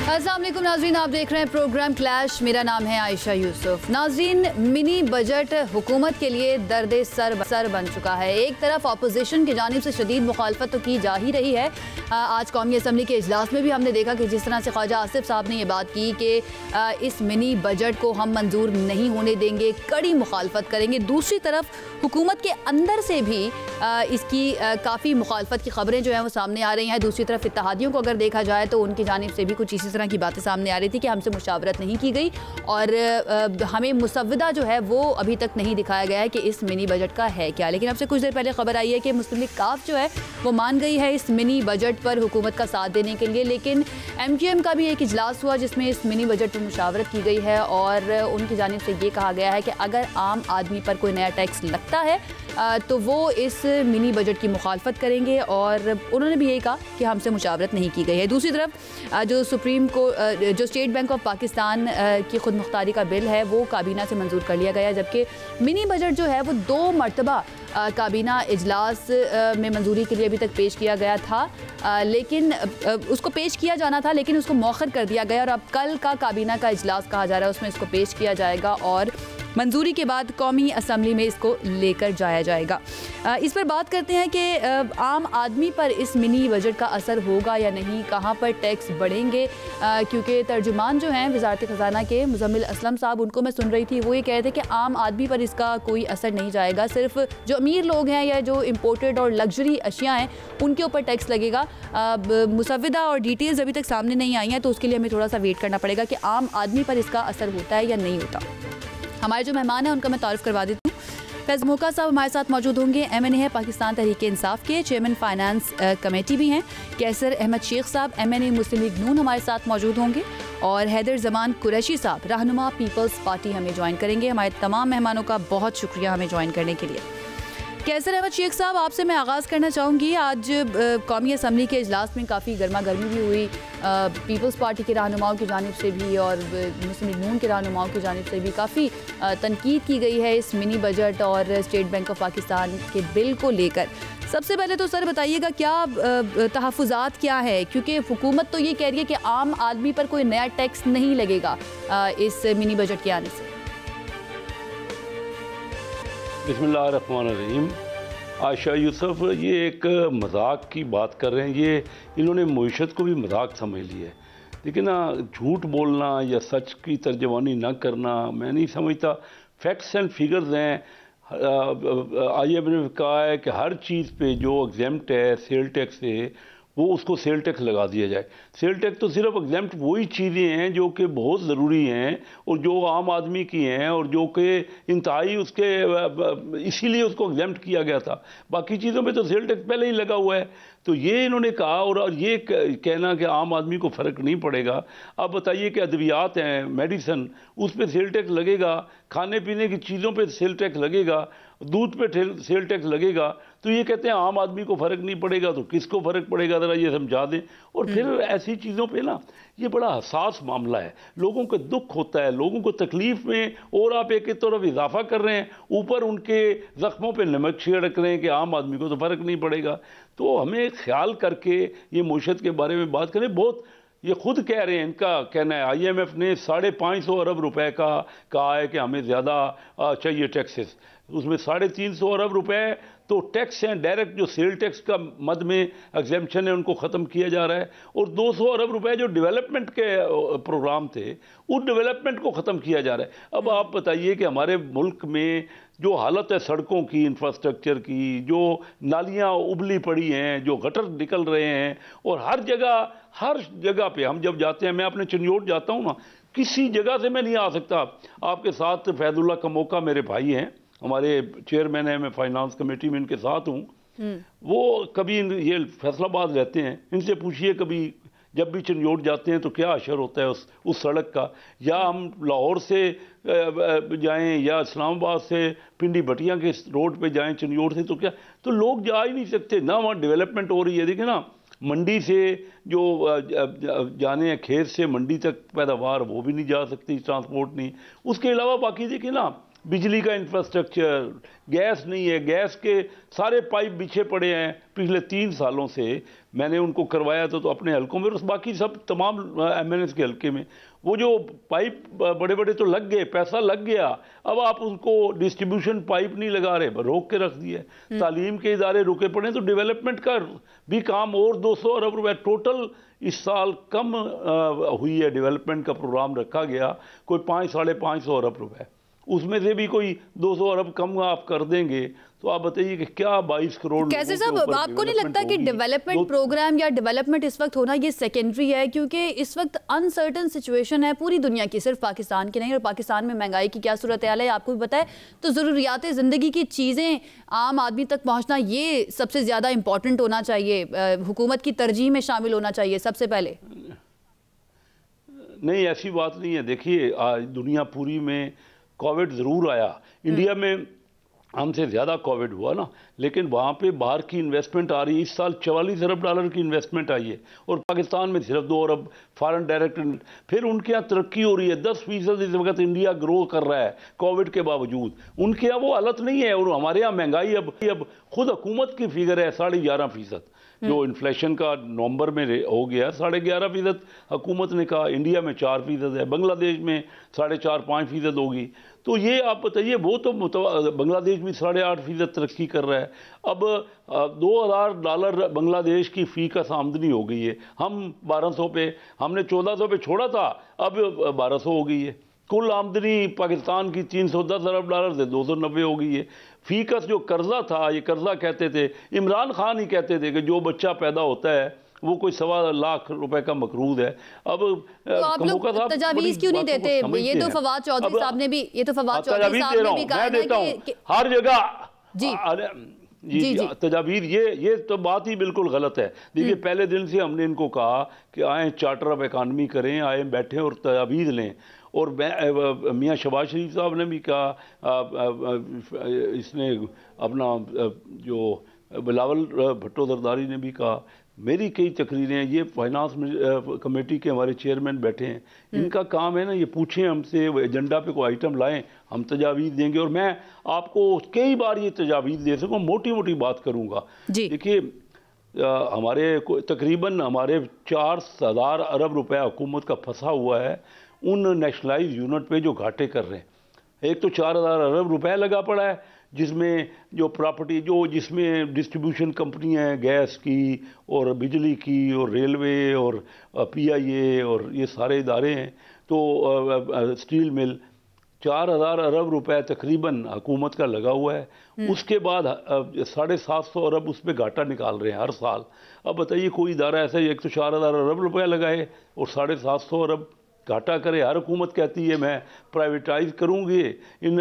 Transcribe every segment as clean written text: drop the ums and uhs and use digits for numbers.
अस्सलाम वालेकुम नाज़रीन, आप देख रहे हैं प्रोग्राम क्लैश। मेरा नाम है आयशा यूसुफ। नाज़रीन, मिनी बजट हुकूमत के लिए दर्द सर बन चुका है। एक तरफ अपोजिशन की जानिब से शदीद मुखालफत तो की जा ही रही है। आज कौमी असम्बली के इजलास में भी हमने देखा कि जिस तरह से ख्वाजा आसिफ साहब ने ये बात की कि इस मिनी बजट को हम मंजूर नहीं होने देंगे, कड़ी मुखालफत करेंगे। दूसरी तरफ हुकूमत के अंदर से भी इसकी काफ़ी मुखालफत की खबरें जो हैं वो सामने आ रही हैं। दूसरी तरफ इत्तेहादियों को अगर देखा जाए तो उनकी जानिब से भी कुछ इसी तरह की बातें सामने आ रही थी कि हमसे मुशावरत नहीं की गई और हमें मुसव्वदा जो है वो अभी तक नहीं दिखाया गया है कि इस मिनी बजट का है क्या। लेकिन अब से कुछ देर पहले खबर आई है कि मुस्लिम लीग काफ जो है वो मान गई है इस मिनी बजट पर हुकूमत का साथ देने के लिए। लेकिन MQM का भी एक इजलास हुआ जिसमें इस मिनी बजट पर मुशावरत की गई है और उनकी जानिब से ये कहा गया है कि अगर आम आदमी पर कोई नया टैक्स लगता है तो वो इस मिनी बजट की मुखालफत करेंगे और उन्होंने भी यही कहा कि हमसे मुशावरत नहीं की गई है। दूसरी तरफ जो जो स्टेट बैंक ऑफ पाकिस्तान की खुद मुख्तारी का बिल है वो काबीना से मंजूर कर लिया गया, जबकि मिनी बजट जो है वो 2 मरतबा काबीना इजलास में मंजूरी के लिए अभी तक पेश किया गया था, लेकिन उसको पेश किया जाना था लेकिन उसको मौखर कर दिया गया और अब कल का काबीना का इजलास कहा जा रहा है, उसमें इसको पेश किया जाएगा और मंजूरी के बाद कौमी असम्बली में इसको लेकर जाया जाएगा। इस पर बात करते हैं कि आम आदमी पर इस मिनी बजट का असर होगा या नहीं, कहाँ पर टैक्स बढ़ेंगे, क्योंकि तर्जुमान जो हैं वज़ारत ख़ज़ाना के मुज़म्मिल असलम साहब, उनको मैं सुन रही थी, वो ये कह रहे थे कि आम आदमी पर इसका कोई असर नहीं जाएगा, सिर्फ जो अमीर लोग हैं या जो इम्पोर्टेड और लग्जरी अशियाँ हैं उनके ऊपर टैक्स लगेगा। मुसव्वदा और डिटेल्स अभी तक सामने नहीं आई हैं तो उसके लिए हमें थोड़ा सा वेट करना पड़ेगा कि आम आदमी पर इसका असर होता है या नहीं होता। हमारे जो मेहमान हैं उनका मैं तारुफ करवा देती हूँ। फैज़ मोका साहब हमारे साथ मौजूद होंगे, MNA है पाकिस्तान तहरीक इंसाफ के, चेयरमैन फाइनेंस कमेटी भी हैं। कैसर अहमद शेख साहब MNA मुस्लिम लीग नून हमारे साथ मौजूद होंगे और हैदर जमान कुरैशी साहब रहनुमा पीपल्स पार्टी हमें ज्वाइन करेंगे। हमारे तमाम मेहमानों का बहुत शुक्रिया हमें ज्वाइन करने के लिए। कैसर अहमद शेख साहब, आपसे मैं आगाज़ करना चाहूँगी। आज कौमी असम्बली के इजलास में काफ़ी गर्मा गर्मी भी हुई, पीपल्स पार्टी के रहनुमाओं की जानिब से भी और मुस्लिम लीग नून के रहनुमाओं की जानिब से भी काफ़ी तनकीद की गई है इस मिनी बजट और स्टेट बैंक ऑफ पाकिस्तान के बिल को लेकर। सबसे पहले तो सर बताइएगा क्या तहफ़्फ़ुज़ात क्या है, क्योंकि हुकूमत तो ये कह रही है कि आम आदमी पर कोई नया टैक्स नहीं लगेगा इस मिनी बजट के आने से। बिस्मिल्लाहिर्रहमानिर्रहीम। आयशा यूसुफ ये एक मजाक की बात कर रहे हैं, ये इन्होंने मईशत को भी मजाक समझ लिया है। लेकिन ना झूठ बोलना या सच की तर्जमानी ना करना मैं नहीं समझता। फैक्ट्स एंड फिगर्स हैं। IMF ने कहा है कि हर चीज़ पे जो एग्जेम्प्ट है सेल टैक्स से वो उसको सेल टैक्स लगा दिया जाए। सेल टैक्स तो सिर्फ एग्जेम्प्ट वही चीज़ें हैं जो कि बहुत ज़रूरी हैं और जो आम आदमी की हैं और जो कि इंतहाई उसके इसीलिए उसको एग्जेम्प्ट किया गया था। बाकी चीज़ों पे तो सेल टैक्स पहले ही लगा हुआ है। तो ये इन्होंने कहा और ये कहना कि आम आदमी को फ़र्क नहीं पड़ेगा। अब बताइए कि अद्वियात हैं, मेडिसन, उस पर सेल टैक्स लगेगा, खाने पीने की चीज़ों पे सेल टैक्स लगेगा, दूध पे सेल टैक्स लगेगा। तो ये कहते हैं आम आदमी को फ़र्क नहीं पड़ेगा, तो किसको फ़र्क पड़ेगा, ज़रा ये समझा दें। और फिर ऐसी चीज़ों पे ना ये बड़ा हसास मामला है, लोगों को दुख होता है, लोगों को तकलीफ़ में, और आप एक तरफ इजाफा कर रहे हैं, ऊपर उनके ज़ख्मों पे नमक छिड़क रहे हैं कि आम आदमी को तो फ़र्क नहीं पड़ेगा। तो हमें ख्याल करके ये मईशत के बारे में बात करें। बहुत ये खुद कह रहे हैं, इनका कहना है IMF ने 550 अरब रुपए का कहा है कि हमें ज़्यादा चाहिए टैक्सेस, उसमें 350 अरब रुपए तो टैक्स हैं डायरेक्ट, जो सेल टैक्स का मद में एग्जेम्पशन है उनको ख़त्म किया जा रहा है, और 200 अरब रुपए जो डेवलपमेंट के प्रोग्राम थे उस डेवलपमेंट को ख़त्म किया जा रहा है। अब आप बताइए कि हमारे मुल्क में जो हालत है सड़कों की, इंफ्रास्ट्रक्चर की, जो नालियाँ उबली पड़ी हैं, जो गटर निकल रहे हैं, और हर जगह पे हम जब जाते हैं, मैं अपने चिन्योट जाता हूँ ना, किसी जगह से मैं नहीं आ सकता। आपके साथ फैजुल्ला कमोका मेरे भाई हैं, हमारे चेयरमैन है, मैं फाइनेंस कमेटी में इनके साथ हूँ। वो कभी ये फैसलाबाद रहते हैं, इनसे पूछिए कभी जब भी चिन्योट जाते हैं तो क्या असर होता है उस सड़क का, या हम लाहौर से जाएं या इस्लामाबाद से पिंडी भटिया के रोड पे जाएं चिन्योट से, तो क्या, तो लोग जा ही नहीं सकते ना, वहाँ डेवलपमेंट हो रही है। देखिए ना, मंडी से जो जाने हैं खेत से मंडी तक पैदावार, वो भी नहीं जा सकती, ट्रांसपोर्ट नहीं। उसके अलावा बाकी देखिए ना, बिजली का इंफ्रास्ट्रक्चर, गैस नहीं है, गैस के सारे पाइप बिछे पड़े हैं पिछले 3 सालों से। मैंने उनको करवाया तो अपने हलकों में और बाकी सब तमाम MNS के हलके में वो जो पाइप बड़े बड़े तो लग गए, पैसा लग गया, अब आप उनको डिस्ट्रीब्यूशन पाइप नहीं लगा रहे, रोक के रख दिए। तालीम के इदारे रुके पड़े, तो डेवलपमेंट का भी काम और 200 अरब रुपए टोटल इस साल कम हुई है। डेवलपमेंट का प्रोग्राम रखा गया कोई 500-550 अरब रुपए, उसमें से भी कोई 200 अरब कम आप कर देंगे तो आप बताइए कि क्या 22 करोड़। कैसे साहब, आपको नहीं लगता कि डेवलपमेंट प्रोग्राम या डेवलपमेंट इस वक्त होना ये सेकेंडरी है, क्योंकि इस वक्त अनसर्टन सिचुएशन है पूरी दुनिया की, सिर्फ पाकिस्तान की नहीं, और पाकिस्तान में महंगाई की क्या सूरत हाल है आपको भी पता है, तो ज़रूरियात ज़िंदगी की चीज़ें आम आदमी तक पहुँचना ये सबसे ज़्यादा इंपॉर्टेंट होना चाहिए, हुकूमत की तरजीह में शामिल होना चाहिए सबसे पहले। नहीं, ऐसी बात नहीं है। देखिए, दुनिया पूरी में कोविड ज़रूर आया, इंडिया में हमसे ज़्यादा कोविड हुआ ना, लेकिन वहाँ पे बाहर की इन्वेस्टमेंट आ रही है। इस साल 44 अरब डॉलर की इन्वेस्टमेंट आई है और पाकिस्तान में सिर्फ 2 अरब फॉरेन डायरेक्ट। फिर उनके यहाँ तरक्की हो रही है, 10% इस वक्त इंडिया ग्रो कर रहा है कोविड के बावजूद। उनके यहाँ वो हालत नहीं है, और हमारे यहाँ महंगाई अब खुद हुकूमत की फिगर है 11.5%, जो इन्फ्लेशन का नवंबर में हो गया 11.5% हुकूमत ने कहा। इंडिया में 4% है, बांग्लादेश में 4.5-5% होगी। तो ये आप बताइए, वो तो बांग्लादेश भी 8.5% तरक्की कर रहा है। अब $2,000 बांग्लादेश की फ़ी का आमदनी हो गई है, हम 1200 पे, हमने 1400 पे छोड़ा था, अब 1200 हो गई है। कुल आमदनी पाकिस्तान की 310 अरब डॉलर से 290 हो गई है। फीकस जो कर्जा था, ये कर्जा कहते थे, इमरान खान ही कहते थे कि जो बच्चा पैदा होता है वो कोई 1.25 लाख रुपए का मकरूद है। अब तो आप लोग तजावीज़ क्यों नहीं देते? ये तो फवाद चौधरी साहब ने भी, ये तो फवाद चौधरी साहब ने भी कहा कि हर जगह जी तजावीज़, ये तो बात ही बिल्कुल गलत है। देखिए, पहले दिन से हमने इनको कहा कि आए चार्टर ऑफ इकानमी करें, आए बैठें और तजावीज़ लें। और मियाँ शहबाज शरीफ साहब ने भी कहा, इसने अपना जो बिलावल भुट्टो जरदारी ने भी कहा, मेरी कई तकरीरें, ये फाइनेंस कमेटी के हमारे चेयरमैन बैठे हैं, इनका काम है ना, ये पूछें हमसे, एजेंडा पे कोई आइटम लाएं, हम तजावीज़ देंगे। और मैं आपको कई बार ये तजावीज़ दे सकूँ, मोटी मोटी बात करूँगा। देखिए, हमारे तकरीबन 4,000 अरब रुपया हुकूमत का फंसा हुआ है उन नेशनलाइज यूनिट पे जो घाटे कर रहे हैं। एक तो 4,000 अरब रुपया लगा पड़ा है, जिसमें जो प्रॉपर्टी जिसमें डिस्ट्रीब्यूशन कंपनियां हैं, गैस की और बिजली की और रेलवे और PIA और ये सारे इदारे हैं, तो स्टील मिल, 4,000 अरब रुपए तकरीबन हुकूमत का लगा हुआ है। उसके बाद 750 अरब उस पर घाटा निकाल रहे हैं हर साल। अब बताइए, कोई इदारा ऐसा है एक तो 4,000 अरब रुपया लगाए और 750 अरब घाटा करे। हर हुकूमत कहती है मैं प्राइवेटाइज करूँगी इन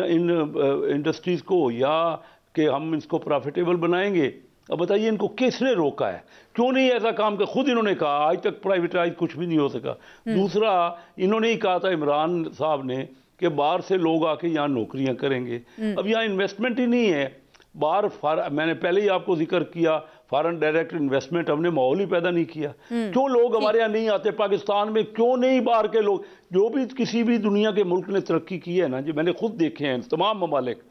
इंडस्ट्रीज़ को, या कि हम इसको प्रॉफिटेबल बनाएंगे। अब बताइए, इनको किसने रोका है? क्यों नहीं ऐसा काम कर? खुद इन्होंने कहा आज तक प्राइवेटाइज कुछ भी नहीं हो सका। दूसरा, इन्होंने ही कहा था इमरान साहब ने कि बाहर से लोग आके यहाँ नौकरियाँ करेंगे। अब यहाँ इन्वेस्टमेंट ही नहीं है बाहर। मैंने पहले ही आपको जिक्र किया, फॉरेन डायरेक्ट इन्वेस्टमेंट हमने माहौल ही पैदा नहीं किया। क्यों लोग हमारे यहाँ नहीं आते? पाकिस्तान में क्यों नहीं बाहर के लोग? जो भी किसी भी दुनिया के मुल्क ने तरक्की की है ना, जो मैंने खुद देखे हैं तमाम ममालिक,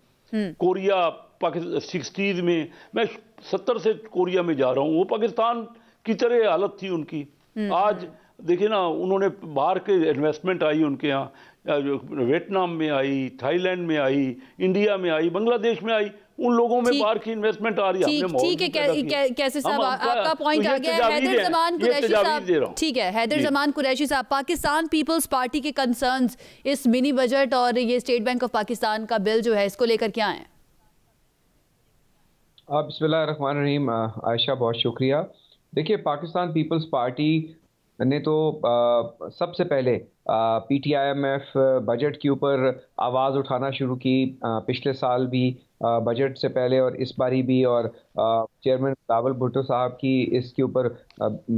कोरिया, पाकिस्तान 60s में, मैं 70 से कोरिया में जा रहा हूँ, वो पाकिस्तान की तरह हालत थी उनकी। आज देखिए ना, उन्होंने बाहर के इन्वेस्टमेंट आई उनके यहाँ, वियतनाम में आई, थाईलैंड में आई, इंडिया में आई, बांग्लादेश में आई, उन लोगों में बाहर की इन्वेस्टमेंट आ रही है। ठीक है, कैसे साहब आपका पॉइंट आ गया। हैदर जमान कुरैशी साहब, ठीक है, हैदर जमान कुरैशी साहब, पाकिस्तान पीपल्स पार्टी के कंसर्न्स इस मिनी बजट और ये स्टेट बैंक ऑफ पाकिस्तान का बिल जो है, इसको लेकर क्या है? बिस्मिल्लाहिर्रहमानिर्रहीम। आयशा, बहुत शुक्रिया। देखिए, पाकिस्तान पीपल्स पार्टी ने तो सबसे पहले PTIMF बजट के ऊपर आवाज़ उठाना शुरू की, पिछले साल भी बजट से पहले और इस बारी भी, और चेयरमैन बिलावल भुट्टो साहब की इसके ऊपर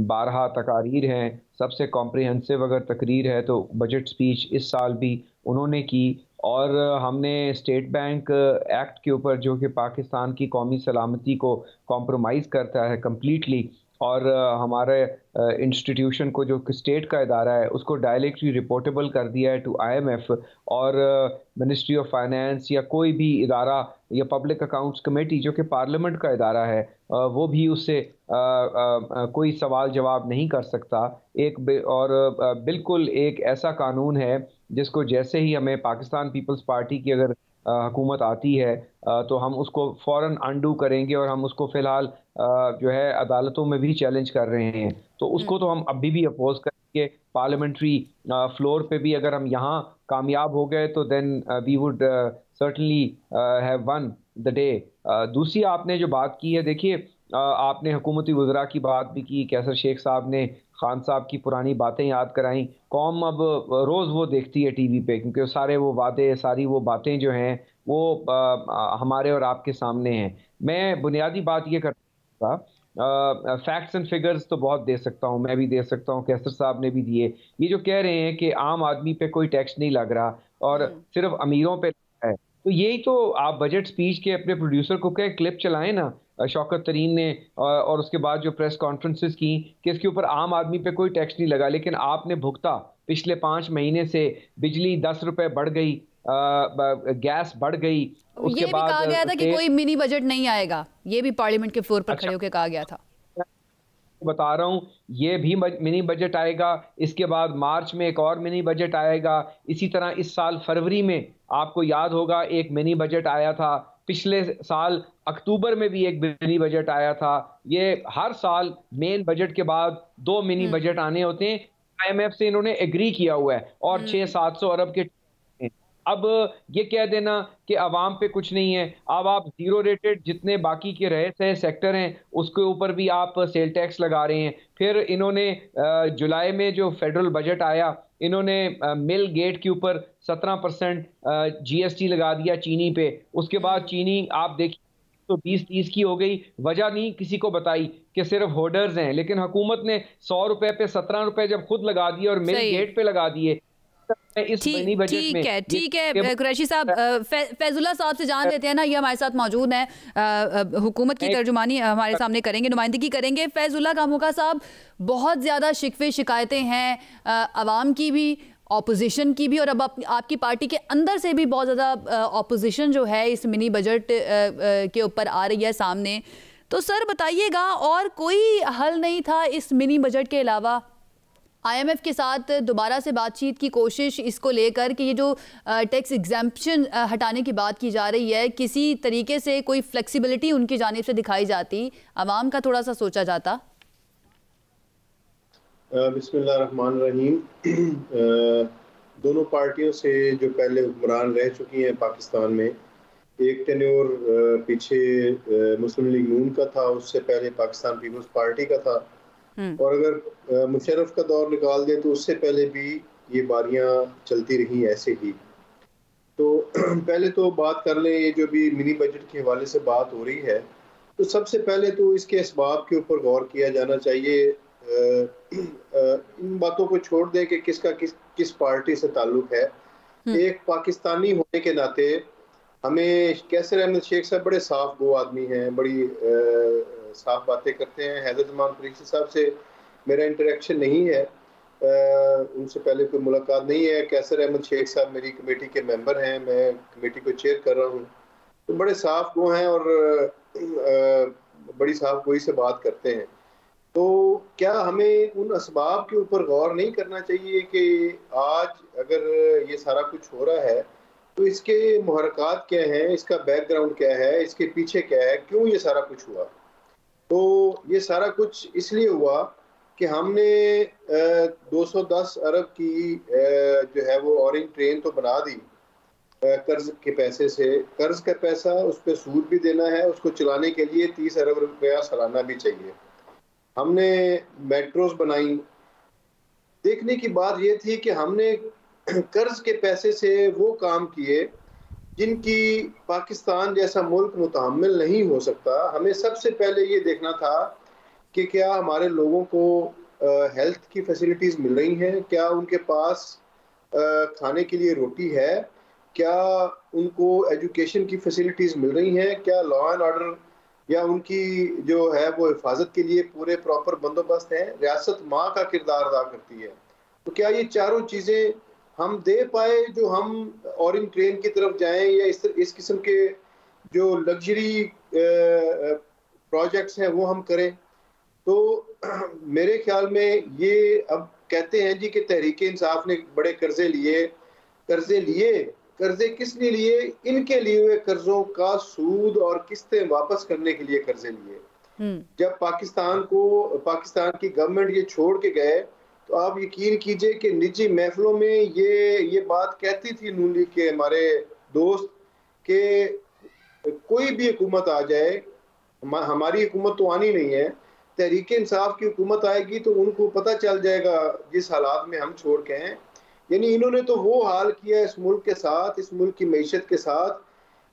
12 तकारीर हैं। सबसे कॉम्प्रिहेंसिव अगर तकरीर है तो बजट स्पीच इस साल भी उन्होंने की। और हमने स्टेट बैंक एक्ट के ऊपर, जो कि पाकिस्तान की कौमी सलामती को कॉम्प्रोमाइज़ करता है कम्प्लीटली, और हमारे इंस्टीट्यूशन को जो स्टेट का इदारा है उसको डायरेक्टली रिपोर्टेबल कर दिया है टू IMF, और मिनिस्ट्री ऑफ फाइनेंस या कोई भी इदारा या पब्लिक अकाउंट्स कमेटी जो कि पार्लियामेंट का इदारा है वो भी उससे कोई सवाल जवाब नहीं कर सकता। बिल्कुल एक ऐसा कानून है जिसको जैसे ही हमें पाकिस्तान पीपल्स पार्टी की अगर हुकूमत आती है तो हम उसको फ़ौरन अंडू करेंगे, और हम उसको फ़िलहाल जो है अदालतों में भी चैलेंज कर रहे हैं। तो उसको तो हम अभी भी अपोज करेंगे पार्लियामेंट्री फ्लोर पे भी। अगर हम यहाँ कामयाब हो गए तो then we would certainly have won the day. दूसरी आपने जो बात की है, देखिए आपने हुकूमती वज़रा की बात भी की, कैसर शेख साहब ने खान साहब की पुरानी बातें याद कराई। कौम अब रोज़ वो देखती है टीवी पे, क्योंकि सारे वो वादे, सारी वो बातें जो हैं वो हमारे और आपके सामने हैं। मैं बुनियादी बात ये करता, फैक्ट्स एंड फिगर्स तो बहुत दे सकता हूँ, मैं भी दे सकता हूँ, कैसर साहब ने भी दिए। ये जो कह रहे हैं कि आम आदमी पे कोई टैक्स नहीं लग रहा और सिर्फ अमीरों पे है, तो यही तो आप बजट स्पीच के अपने प्रोड्यूसर को कह क्लिप चलाएं ना, शौकत तरीन ने, और उसके बाद जो प्रेस कॉन्फ्रेंसेस की कि इसके ऊपर आम आदमी पे कोई टैक्स नहीं लगा, लेकिन आपने भुगता। पिछले 5 महीने से बिजली 10 रुपए बढ़ गई, गैस बढ़ गई, उसके ये बाद भी कहा गया था कि कोई मिनी बजट नहीं आएगा, ये भी पार्लियामेंट के फ्लोर पर खड़े होकर कहा गया था। बता रहा हूँ, ये भी मिनी बजट आएगा, इसके बाद मार्च में एक और मिनी बजट आएगा। इसी तरह इस साल फरवरी में आपको याद होगा एक मिनी बजट आया था, पिछले साल अक्टूबर में भी एक मिनी बजट आया था। ये हर साल मेन बजट के बाद 2 मिनी बजट आने होते हैं। IMF से इन्होंने एग्री किया हुआ है, और 600-700 अरब के। अब ये कह देना कि अवाम पे कुछ नहीं है, अब आप जीरो रेटेड जितने बाकी के रहे थे सेक्टर हैं उसके ऊपर भी आप सेल टैक्स लगा रहे हैं। फिर इन्होंने जुलाई में जो फेडरल बजट आया, इन्होंने मिल गेट के ऊपर 17% GST लगा दिया चीनी पे। उसके बाद चीनी आप देखिए तो 20-30 की हो गई। वजह नहीं किसी को बताई कि सिर्फ होर्डर्स हैं, लेकिन हुकूमत ने 100 रुपए पे 17 रुपए जब खुद लगा दिए और मिल गेट पे लगा दिए। ठीक है कुरैशी साहब, फैजुल्ला साहब से जान लेते हैं ना, ये हमारे साथ मौजूद हैं, हुकूमत की तर्जुमानी हमारे सामने करेंगे, नुमाइंदगी करेंगे। फैजुल्ला कामुका साहब, बहुत ज़्यादा शिकवे शिकायतें हैं अवाम की भी, ऑपोजिशन की भी, और अब आपकी पार्टी के अंदर से भी बहुत ज़्यादा ऑपोजिशन जो है इस मिनी बजट के ऊपर आ रही है सामने। तो सर बताइएगा, और कोई हल नहीं था इस मिनी बजट के अलावा? IMF के साथ दोबारा से बातचीत की कोशिश इसको लेकर कि ये जो टैक्स एग्जम्पशन हटाने की बात की जा रही है, किसी तरीके से कोई फ्लेक्सिबिलिटी उनकी जानिब से दिखाई जाती, आवाम का थोड़ा सा सोचा जाता। बिस्मिल्लाहिर्रहमानिर्रहीम। दोनों पार्टियों से जो पहले हुक्मरान रह चुकी हैं पाकिस्तान में, एक टेन्योर पीछे मुस्लिम लीग नून का था, उससे पहले पाकिस्तान पीपल्स पार्टी का था, और अगर मुशर्रफ का दौर निकाल दें तो उससे पहले भी ये बारियां चलती रही ऐसे ही। तो पहले तो बात कर लें, ये जो भी मिनी बजट के हवाले से बात हो रही है, तो सबसे पहले तो इसके असबाब के ऊपर गौर किया जाना चाहिए। इन बातों को छोड़ दें कि किसका किस पार्टी से ताल्लुक है। एक पाकिस्तानी होने के नाते हमें कैसर अहमद शेख साहब बड़े साफ गो आदमी हैं, बड़ी साफ बातें करते हैं। हैदर जमान कुरैशी साहब से मेरा इंटरेक्शन नहीं है, उनसे पहले कोई मुलाकात नहीं है। कैसर अहमद शेख साहब मेरी कमेटी के मेंबर हैं, मैं कमेटी को चेयर कर रहा हूँ, तो बड़े साफ गो हैं और बड़ी साफ गोई से बात करते हैं। तो क्या हमें उन असबाब के ऊपर गौर नहीं करना चाहिए कि आज अगर ये सारा कुछ हो रहा है तो इसके मुहरकात क्या हैं, इसका बैकग्राउंड क्या है, इसके पीछे क्या है, क्यों ये सारा कुछ हुआ? तो ये सारा कुछ इसलिए हुआ कि हमने 210 अरब की जो है वो ऑरेंज ट्रेन तो बना दी कर्ज के पैसे से। कर्ज का पैसा, उस पर सूद भी देना है, उसको चलाने के लिए 30 अरब रुपया सालाना भी चाहिए। हमने मेट्रोज बनाई। देखने की बात ये थी कि हमने कर्ज के पैसे से वो काम किए जिनकी पाकिस्तान जैसा मुल्क मुतहम्मिल नहीं हो सकता। हमें सबसे पहले ये देखना था कि क्या हमारे लोगों को हेल्थ की फैसिलिटीज़ मिल रही हैं, क्या उनके पास खाने के लिए रोटी है, क्या उनको एजुकेशन की फैसिलिटीज़ मिल रही हैं, क्या लॉ एंड ऑर्डर या उनकी जो है वो हिफाजत के लिए पूरे प्रॉपर बंदोबस्त हैं। रियासत माँ का किरदार अदा करती है। तो क्या ये चारों चीज़ें हम दे पाए जो हम ऑरेंज ट्रेन की तरफ जाएं, या इस किस्म के जो लग्जरी प्रोजेक्ट्स हैं वो हम करें? तो मेरे ख्याल में ये अब कहते हैं जी कि तहरीक इंसाफ ने बड़े कर्जे लिए। कर्जे किस लिए लिए? इनके लिए हुए कर्जों का सूद और किस्तें वापस करने के लिए कर्जे लिए। जब पाकिस्तान की गवर्नमेंट ये छोड़ के गए, तो आप यकीन कीजिए कि निजी महफिलों में ये बात कहती थी नून लीग के हमारे दोस्त कि कोई भी हुकूमत आ जाए, हमारी हुकूमत तो आनी नहीं है, तहरीक इंसाफ की हुकूमत आएगी तो उनको पता चल जाएगा जिस हालात में हम छोड़ के हैं। यानी इन्होंने तो वो हाल किया इस मुल्क के साथ, इस मुल्क की मईशत के साथ,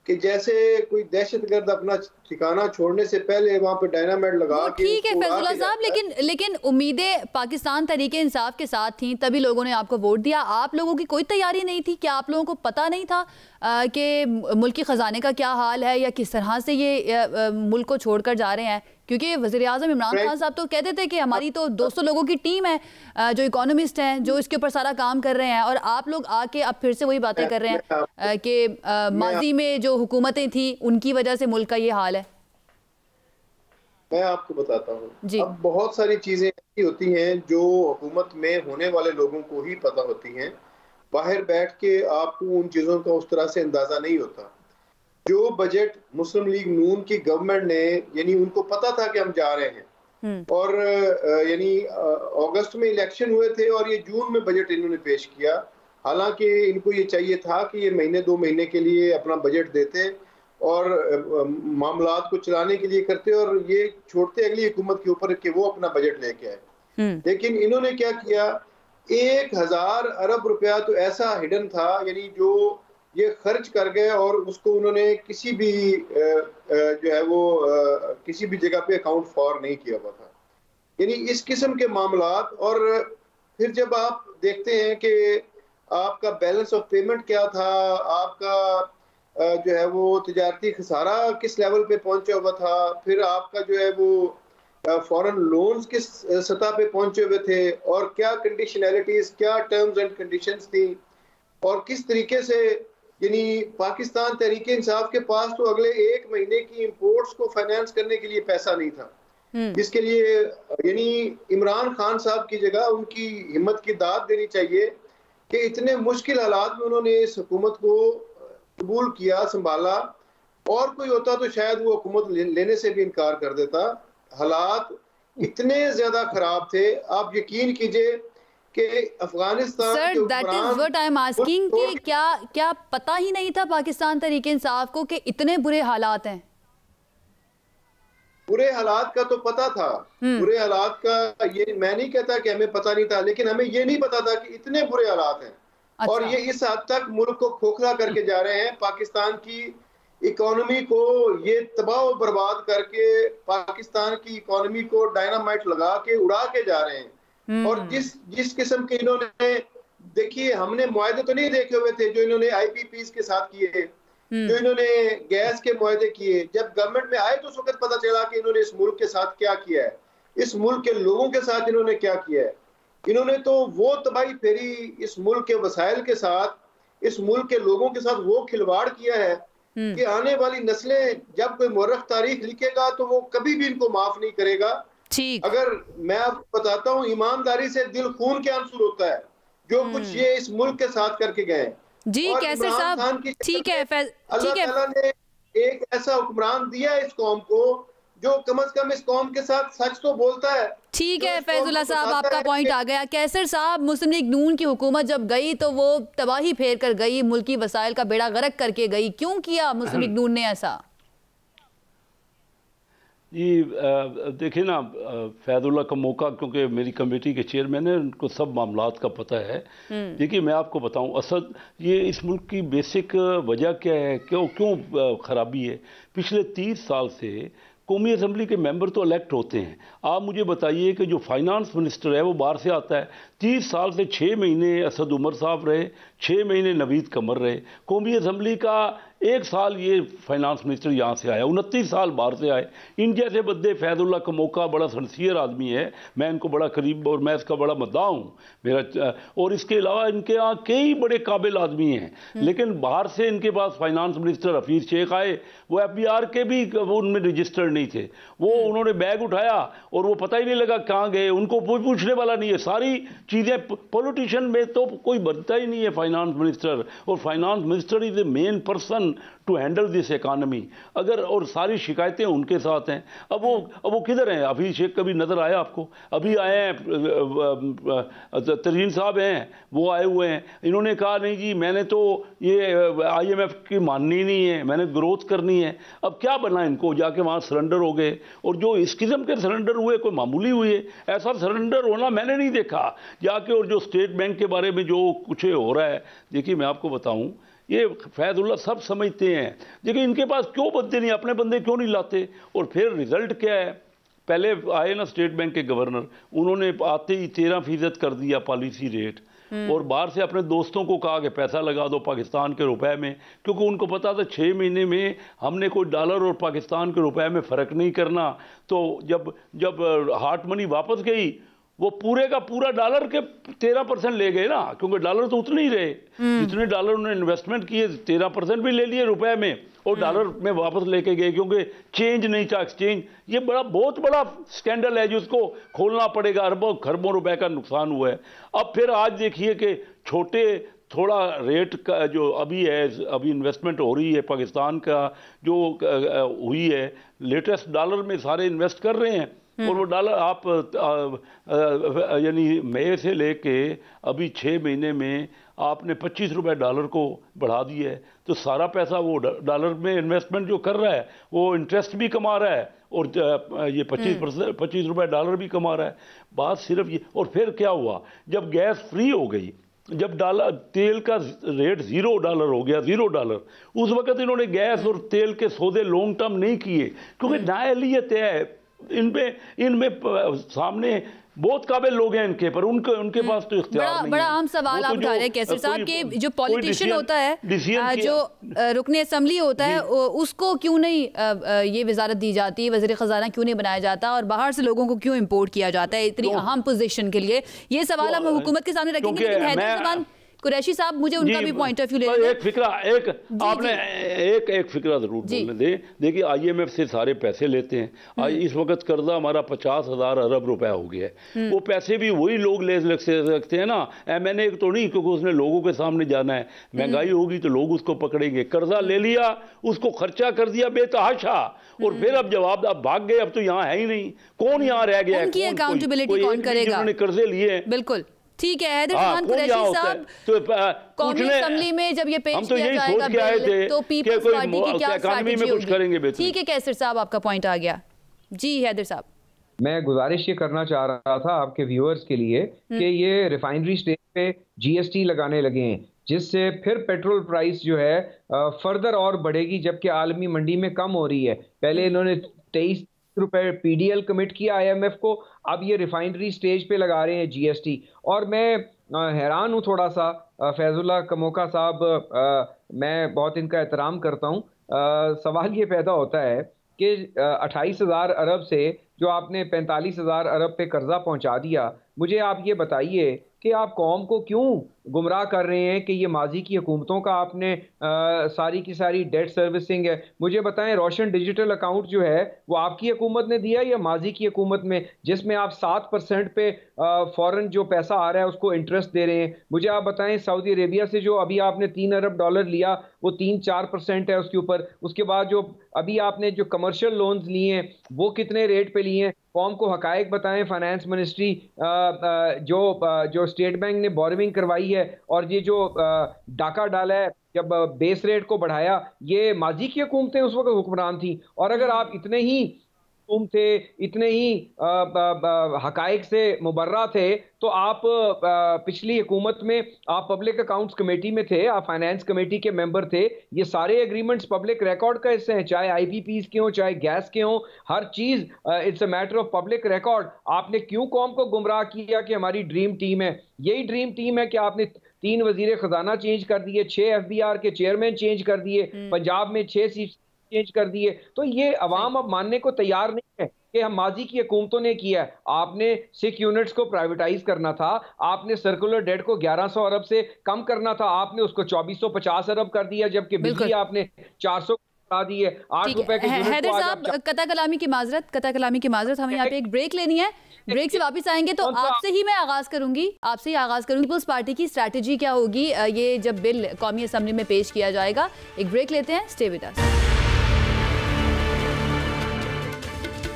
कि जैसे कोई दहशतगर्द अपना ठिकाना छोड़ने से पहले वहां पे डायनामाइट लगा के। ठीक है फैजुल्लाह साहब, लेकिन उम्मीदें पाकिस्तान तहरीक इंसाफ के साथ थी, तभी लोगों ने आपको वोट दिया। आप लोगों की कोई तैयारी नहीं थी? क्या आप लोगों को पता नहीं था कि मुल्क के ख़जाने का क्या हाल है या किस तरह से ये मुल्क को छोड़ कर जा रहे हैं? क्योंकि वज़ीर-ए-आज़म इमरान खान साहब तो कहते थे कि हमारी तो 200 लोगों की टीम है जो इकोनॉमिस्ट हैं, जो इसके ऊपर सारा काम कर रहे हैं, और आप लोग आके अब फिर से वही बातें कर रहे हैं कि माजी में जो हुकूमतें थी उनकी वजह से मुल्क का ये हाल है। मैं आपको बताता हूँ, अब बहुत सारी चीजें ऐसी होती हैं जो हुकूमत में होने वाले लोगों को ही पता होती हैं। बाहर बैठ के आपको उन चीजों का उस तरह से अंदाजा नहीं होता। जो बजट मुस्लिम लीग नून की गवर्नमेंट ने, यानी उनको पता था कि हम जा रहे हैं, और यानी अगस्त में इलेक्शन हुए थे और ये जून में बजट इन्होंने पेश किया। हालांकि इनको ये चाहिए था कि ये महीने 2 महीने के लिए अपना बजट देते और मामलात को चलाने के लिए करते, और ये छोड़ते अगली हुकूमत के ऊपर कि वो अपना बजट लेके आए। लेकिन इन्होंने क्या किया, 1000 अरब रुपया तो ऐसा हिडन था, यानी जो ये खर्च कर गए, और उसको उन्होंने किसी भी जो है वो किसी भी जगह पे अकाउंट फॉर नहीं किया हुआ था। यानी इस किस्म के मामलात। और फिर जब आप देखते हैं कि आपका बैलेंस ऑफ पेमेंट क्या था, आपका जो है वो तिजारती खसारा किस लेवल पे पहुंचा हुआ था, फिर आपका जो है वो फॉरेन लोन्स किस सतह पे पहुंचे हुए थे, और क्या कंडीशनैलिटीज, क्या टर्म्स एंड कंडीशंस थी, और किस तरीके से, यानी पाकिस्तान तहरीक इंसाफ के पास तो अगले 1 महीने की इंपोर्ट्स को फाइनेंस करने के लिए पैसा नहीं था। इसके लिए यानी इमरान खान साहब की जगह उनकी हिम्मत की दाद देनी चाहिए कि इतने मुश्किल हालात में उन्होंने इस हुकूमत को कबूल किया, संभाला। और कोई होता तो शायद वो हुकूमत लेने से भी इनकार कर देता। हालात इतने ज्यादा खराब थे, आप यकीन कीजिए कि Afghanistan sir, that is what I am asking कि क्या पता ही नहीं था पाकिस्तान तहरीक इंसाफ को कि इतने बुरे हालात हैं? बुरे हालात का तो पता था। बुरे हालात का ये मैं नहीं कहता कि हमें पता नहीं था, लेकिन हमें ये नहीं पता था कि इतने बुरे हालात हैं। अच्छा। और ये इस हद तक मुल्क को खोखला करके जा रहे हैं, पाकिस्तान की इकोनॉमी को ये तबाह बर्बाद करके पाकिस्तान की इकोनॉमी को डायनामाइट लगा के उड़ा के जा रहे हैं। और जिस किस्म के इन्होंने, देखिए हमने मुआहदे तो नहीं देखे हुए थे जो इन्होंने IPPs के साथ किए, जो इन्होंने गैस के मुआहदे किए। जब गवर्नमेंट में आए तो उस वक्त पता चला कि इन्होंने इस मुल्क के साथ क्या किया है, इस मुल्क के लोगों के साथ इन्होंने क्या किया है। इन्होंने तो वो तबाही फेरी इस मुल्क के वसाइल के साथ, इस मुल्क के लोगों के साथ वो खिलवाड़ किया है कि आने वाली नस्लें जब कोई मुर्रख तारीख लिखेगा तो वो कभी भी इनको माफ नहीं करेगा। अगर मैं आपको बताता हूँ, ईमानदारी से दिल खून के आंसू होता है जो कुछ ये इस मुल्क के साथ करके गए जी। कैसर साहब, ठीक है, अल्लाह ताला ने एक ऐसा हुक्मरान दिया इस कौम को जो कम से कम इस कौम के साथ सच तो बोलता है। ठीक है फैजुल्लाह साहब, आपका पॉइंट आ गया। कैसर साहब, मुस्लिम लीग नून की हुकूमत जब गई तो वो तबाही फेर कर गई, मुल्की वसाइल का बेड़ा गर्क करके गई। क्यों किया मुस्लिम लीग नून ने ऐसा? जी देखिए ना, फैजुल्लाह का मौका, क्योंकि मेरी कमेटी के चेयरमैन है, उनको सब मामलात का पता है। देखिए मैं आपको बताऊं, असद ये इस मुल्क की बेसिक वजह क्या है, क्यों खराबी है। पिछले 30 साल से कौमी असम्बली के मेंबर तो इलेक्ट होते हैं। आप मुझे बताइए कि जो फाइनेंस मिनिस्टर है वो बाहर से आता है, 30 साल से 6 महीने असद उमर साहब रहे, 6 महीने नवीद कमर रहे। कौमी असम्बली का 1 साल ये फाइनेंस मिनिस्टर यहाँ से आया, 29 साल बाहर से आए। इन जैसे बंदे, फैजुल्ला कमोका बड़ा सिंसियर आदमी है, मैं इनको बड़ा करीब और मैं इसका बड़ा मद्दा हूँ मेरा। और इसके अलावा इनके यहाँ कई बड़े काबिल आदमी हैं, लेकिन बाहर से इनके पास फाइनेंस मिनिस्टर हफीज शेख आए, वो FBR के भी उनमें रजिस्टर्ड नहीं थे। वो उन्होंने बैग उठाया और वो पता ही नहीं लगा कहाँ गए, उनको कोई पूछने वाला नहीं है। सारी चीज़ें पॉलिटिशियन में तो कोई बनता ही नहीं है फाइनेंस मिनिस्टर, और finance minister is the main person to handle this economy. अगर और सारी शिकायतें उनके साथ हैं। अब वो किधर हैं? हफीज शेख कभी नज़र आया आपको? अभी आए हैं, तरीन साहब हैं, वो आए हुए हैं। इन्होंने कहा नहीं जी मैंने तो ये IMF की माननी नहीं है, मैंने ग्रोथ करनी है। अब क्या बना इनको? जाके वहाँ सरेंडर हो गए, और जो इस किस्म के सरेंडर हुए कोई मामूली हुए, ऐसा सरेंडर होना मैंने नहीं देखा जाके। और जो स्टेट बैंक के बारे में जो कुछ हो रहा है, देखिए मैं आपको बताऊं, ये फैजुल्ला सब समझते हैं, देखिए इनके पास क्यों बंदे नहीं, अपने बंदे क्यों नहीं लाते? और फिर रिजल्ट क्या है? पहले आए ना स्टेट बैंक के गवर्नर, उन्होंने आते ही 13% कर दिया पॉलिसी रेट, और बाहर से अपने दोस्तों को कहा कि पैसा लगा दो पाकिस्तान के रुपए में, क्योंकि उनको पता था 6 महीने में हमने कोई डॉलर और पाकिस्तान के रुपए में फ़र्क नहीं करना। तो जब हार्ट मनी वापस गई, वो पूरे का पूरा डॉलर के 13% ले गए ना, क्योंकि डॉलर तो उतने ही रहे जितने डॉलर उन्होंने इन्वेस्टमेंट किए। 13% भी ले लिए रुपए में और डॉलर में वापस लेके गए, क्योंकि चेंज नहीं था एक्सचेंज। ये बहुत बड़ा स्कैंडल है जिसको खोलना पड़ेगा। अरबों खरबों रुपए का नुकसान हुआ है। अब फिर आज देखिए कि थोड़ा रेट का जो अभी है, अभी इन्वेस्टमेंट हो रही है पाकिस्तान का जो हुई है, लेटेस्ट डॉलर में सारे इन्वेस्ट कर रहे हैं। और वो डॉलर आप यानी मई से लेके अभी 6 महीने में आपने 25 रुपए डॉलर को बढ़ा दिया है। तो सारा पैसा वो डॉलर में इन्वेस्टमेंट जो कर रहा है वो इंटरेस्ट भी कमा रहा है, और ये 25 रुपए डॉलर भी कमा रहा है। बात सिर्फ ये। और फिर क्या हुआ? जब गैस फ्री हो गई, जब तेल का रेट $0 हो गया, $0, उस वक्त इन्होंने गैस और तेल के सौदे लॉन्ग टर्म नहीं किए, क्योंकि नाअहलियत है इनमें सामने बहुत काबिल लोग हैं इनके, पर उनके पास तो इख्तियार नहीं। बड़ा अहम सवाल आप उठा रहे हैं कैसर साहब कि जो पॉलिटिशियन होता है, जो रुकने असम्बली होता है, उसको क्यों नहीं ये वजारत दी जाती, वज़ीर ख़जाना क्यों नहीं बनाया जाता, और बाहर से लोगों को क्यों इम्पोर्ट किया जाता है इतनी अहम पोजीशन के लिए? ये सवाल हम हुकूमत के सामने रखेंगे, लेकिन हैदर कुरैशी साहब मुझे उनका भी पॉइंट ऑफ व्यू ले एक फिक्रा जरूर बोलने दें। देखिए IMF से सारे पैसे लेते हैं। इस वक्त कर्जा हमारा 50,000 अरब रुपए हो गया है। वो पैसे भी वही लोग ले सकते हैं ना, MNA तो नहीं, क्योंकि उसने लोगों के सामने जाना है। महंगाई होगी तो लोग उसको पकड़ेंगे। कर्जा ले लिया, उसको खर्चा कर दिया बेतहाशा, और फिर अब जवाब अब भाग गए, अब तो यहाँ है ही नहीं। कौन यहाँ रह गया? उनकी अकाउंटेबिलिटी कौन करेगा? उन्होंने कर्जे लिए। बिल्कुल ठीक है। हैदर कुरैशी साहब, तो कौमी असेंबली में जब ये पेश किया जाएगा बिल, तो पीपल्स पार्टी की क्या स्ट्रैटेजी होगी? ठीक है कैसर साहब, आपका पॉइंट आ गया। जी हैदर साहब, मैं गुजारिश ये करना चाह रहा था आपके व्यूअर्स के लिए कि ये रिफाइनरी स्टेज पे GST लगाने लगे हैं, जिससे फिर पेट्रोल प्राइस जो है फर्दर और बढ़ेगी, जबकि आलमी मंडी में कम हो रही है। पहले इन्होंने 23 रुपए PDL कमिट किया IMF को, अब ये रिफाइनरी स्टेज पे लगा रहे हैं GST। और मैं हैरान हूँ थोड़ा सा, फैजुल्ला कमोका साहब, मैं बहुत इनका एहतराम करता हूँ। सवाल ये पैदा होता है कि 28,000 अरब से जो आपने 45,000 अरब पे कर्जा पहुंचा दिया, मुझे आप ये बताइए कि आप कौम को क्यों गुमराह कर रहे हैं कि ये माजी की हुकूमतों का आपने सारी की सारी डेट सर्विसिंग है। मुझे बताएं, रोशन डिजिटल अकाउंट जो है वो आपकी हुकूमत ने दिया या माजी की हुकूमत में, जिसमें आप 7% पे फॉरेन जो पैसा आ रहा है उसको इंटरेस्ट दे रहे हैं। मुझे आप बताएं, सऊदी अरेबिया से जो अभी आपने $3 अरब लिया वो 3-4% है उसके ऊपर। उसके बाद जो अभी आपने जो कमर्शियल लोन्स लिए हैं वो कितने रेट पे लिए हैं? कौम को हकायक बताएं। फाइनेंस मिनिस्ट्री जो स्टेट बैंक ने बोरोविंग करवाई है, और ये जो डाका डाला है, जब बेस रेट को बढ़ाया, ये माजी की हुकूमतें उस वक्त हुक्मरान थी। और अगर आप इतने ही तुम थे, इतने ही हकाइक से मुबर्रा थे, तो आप पिछली हुकूमत में आप पब्लिक अकाउंट्स कमेटी में थे, आप फाइनेंस कमेटी के मेंबर थे। ये सारे एग्रीमेंट्स पब्लिक रिकॉर्ड का हिस्से हैं, चाहे आईपीपीज के हों, चाहे गैस के हों, हर चीज it's a matter of public record. आपने क्यों कौम को गुमराह किया कि हमारी ड्रीम टीम है? यही ड्रीम टीम है कि आपने 3 वजीर खजाना चेंज कर दिए, 6 एफबीआर के चेयरमैन चेंज कर दिए, पंजाब में 6 सीट चेंज कर दिए। तो ये अवाम अब मानने को तैयार नहीं है कि हम माजी की हुकूमतों ने किया है। आपने सिख यूनिट्स को प्राइवेटाइज करना था, आपने सर्कुलर डेट को 1100 अरब से कम करना था, आपने उसको 2450 अरब कर दिया, जबकि बिजली आपने 400 दी है, 8 रुपए के यूनिट हैदर को साहब, कता कलामी की माजरत, हमें यहाँ पे एक ब्रेक लेनी है। ब्रेक से वापस आएंगे तो आपसे ही मैं आगाज करूंगी, पीपल्स पार्टी की स्ट्रैटेजी क्या होगी ये जब बिल कौमी असेंबली में पेश किया जाएगा। एक ब्रेक लेते हैं, स्टे विद अस।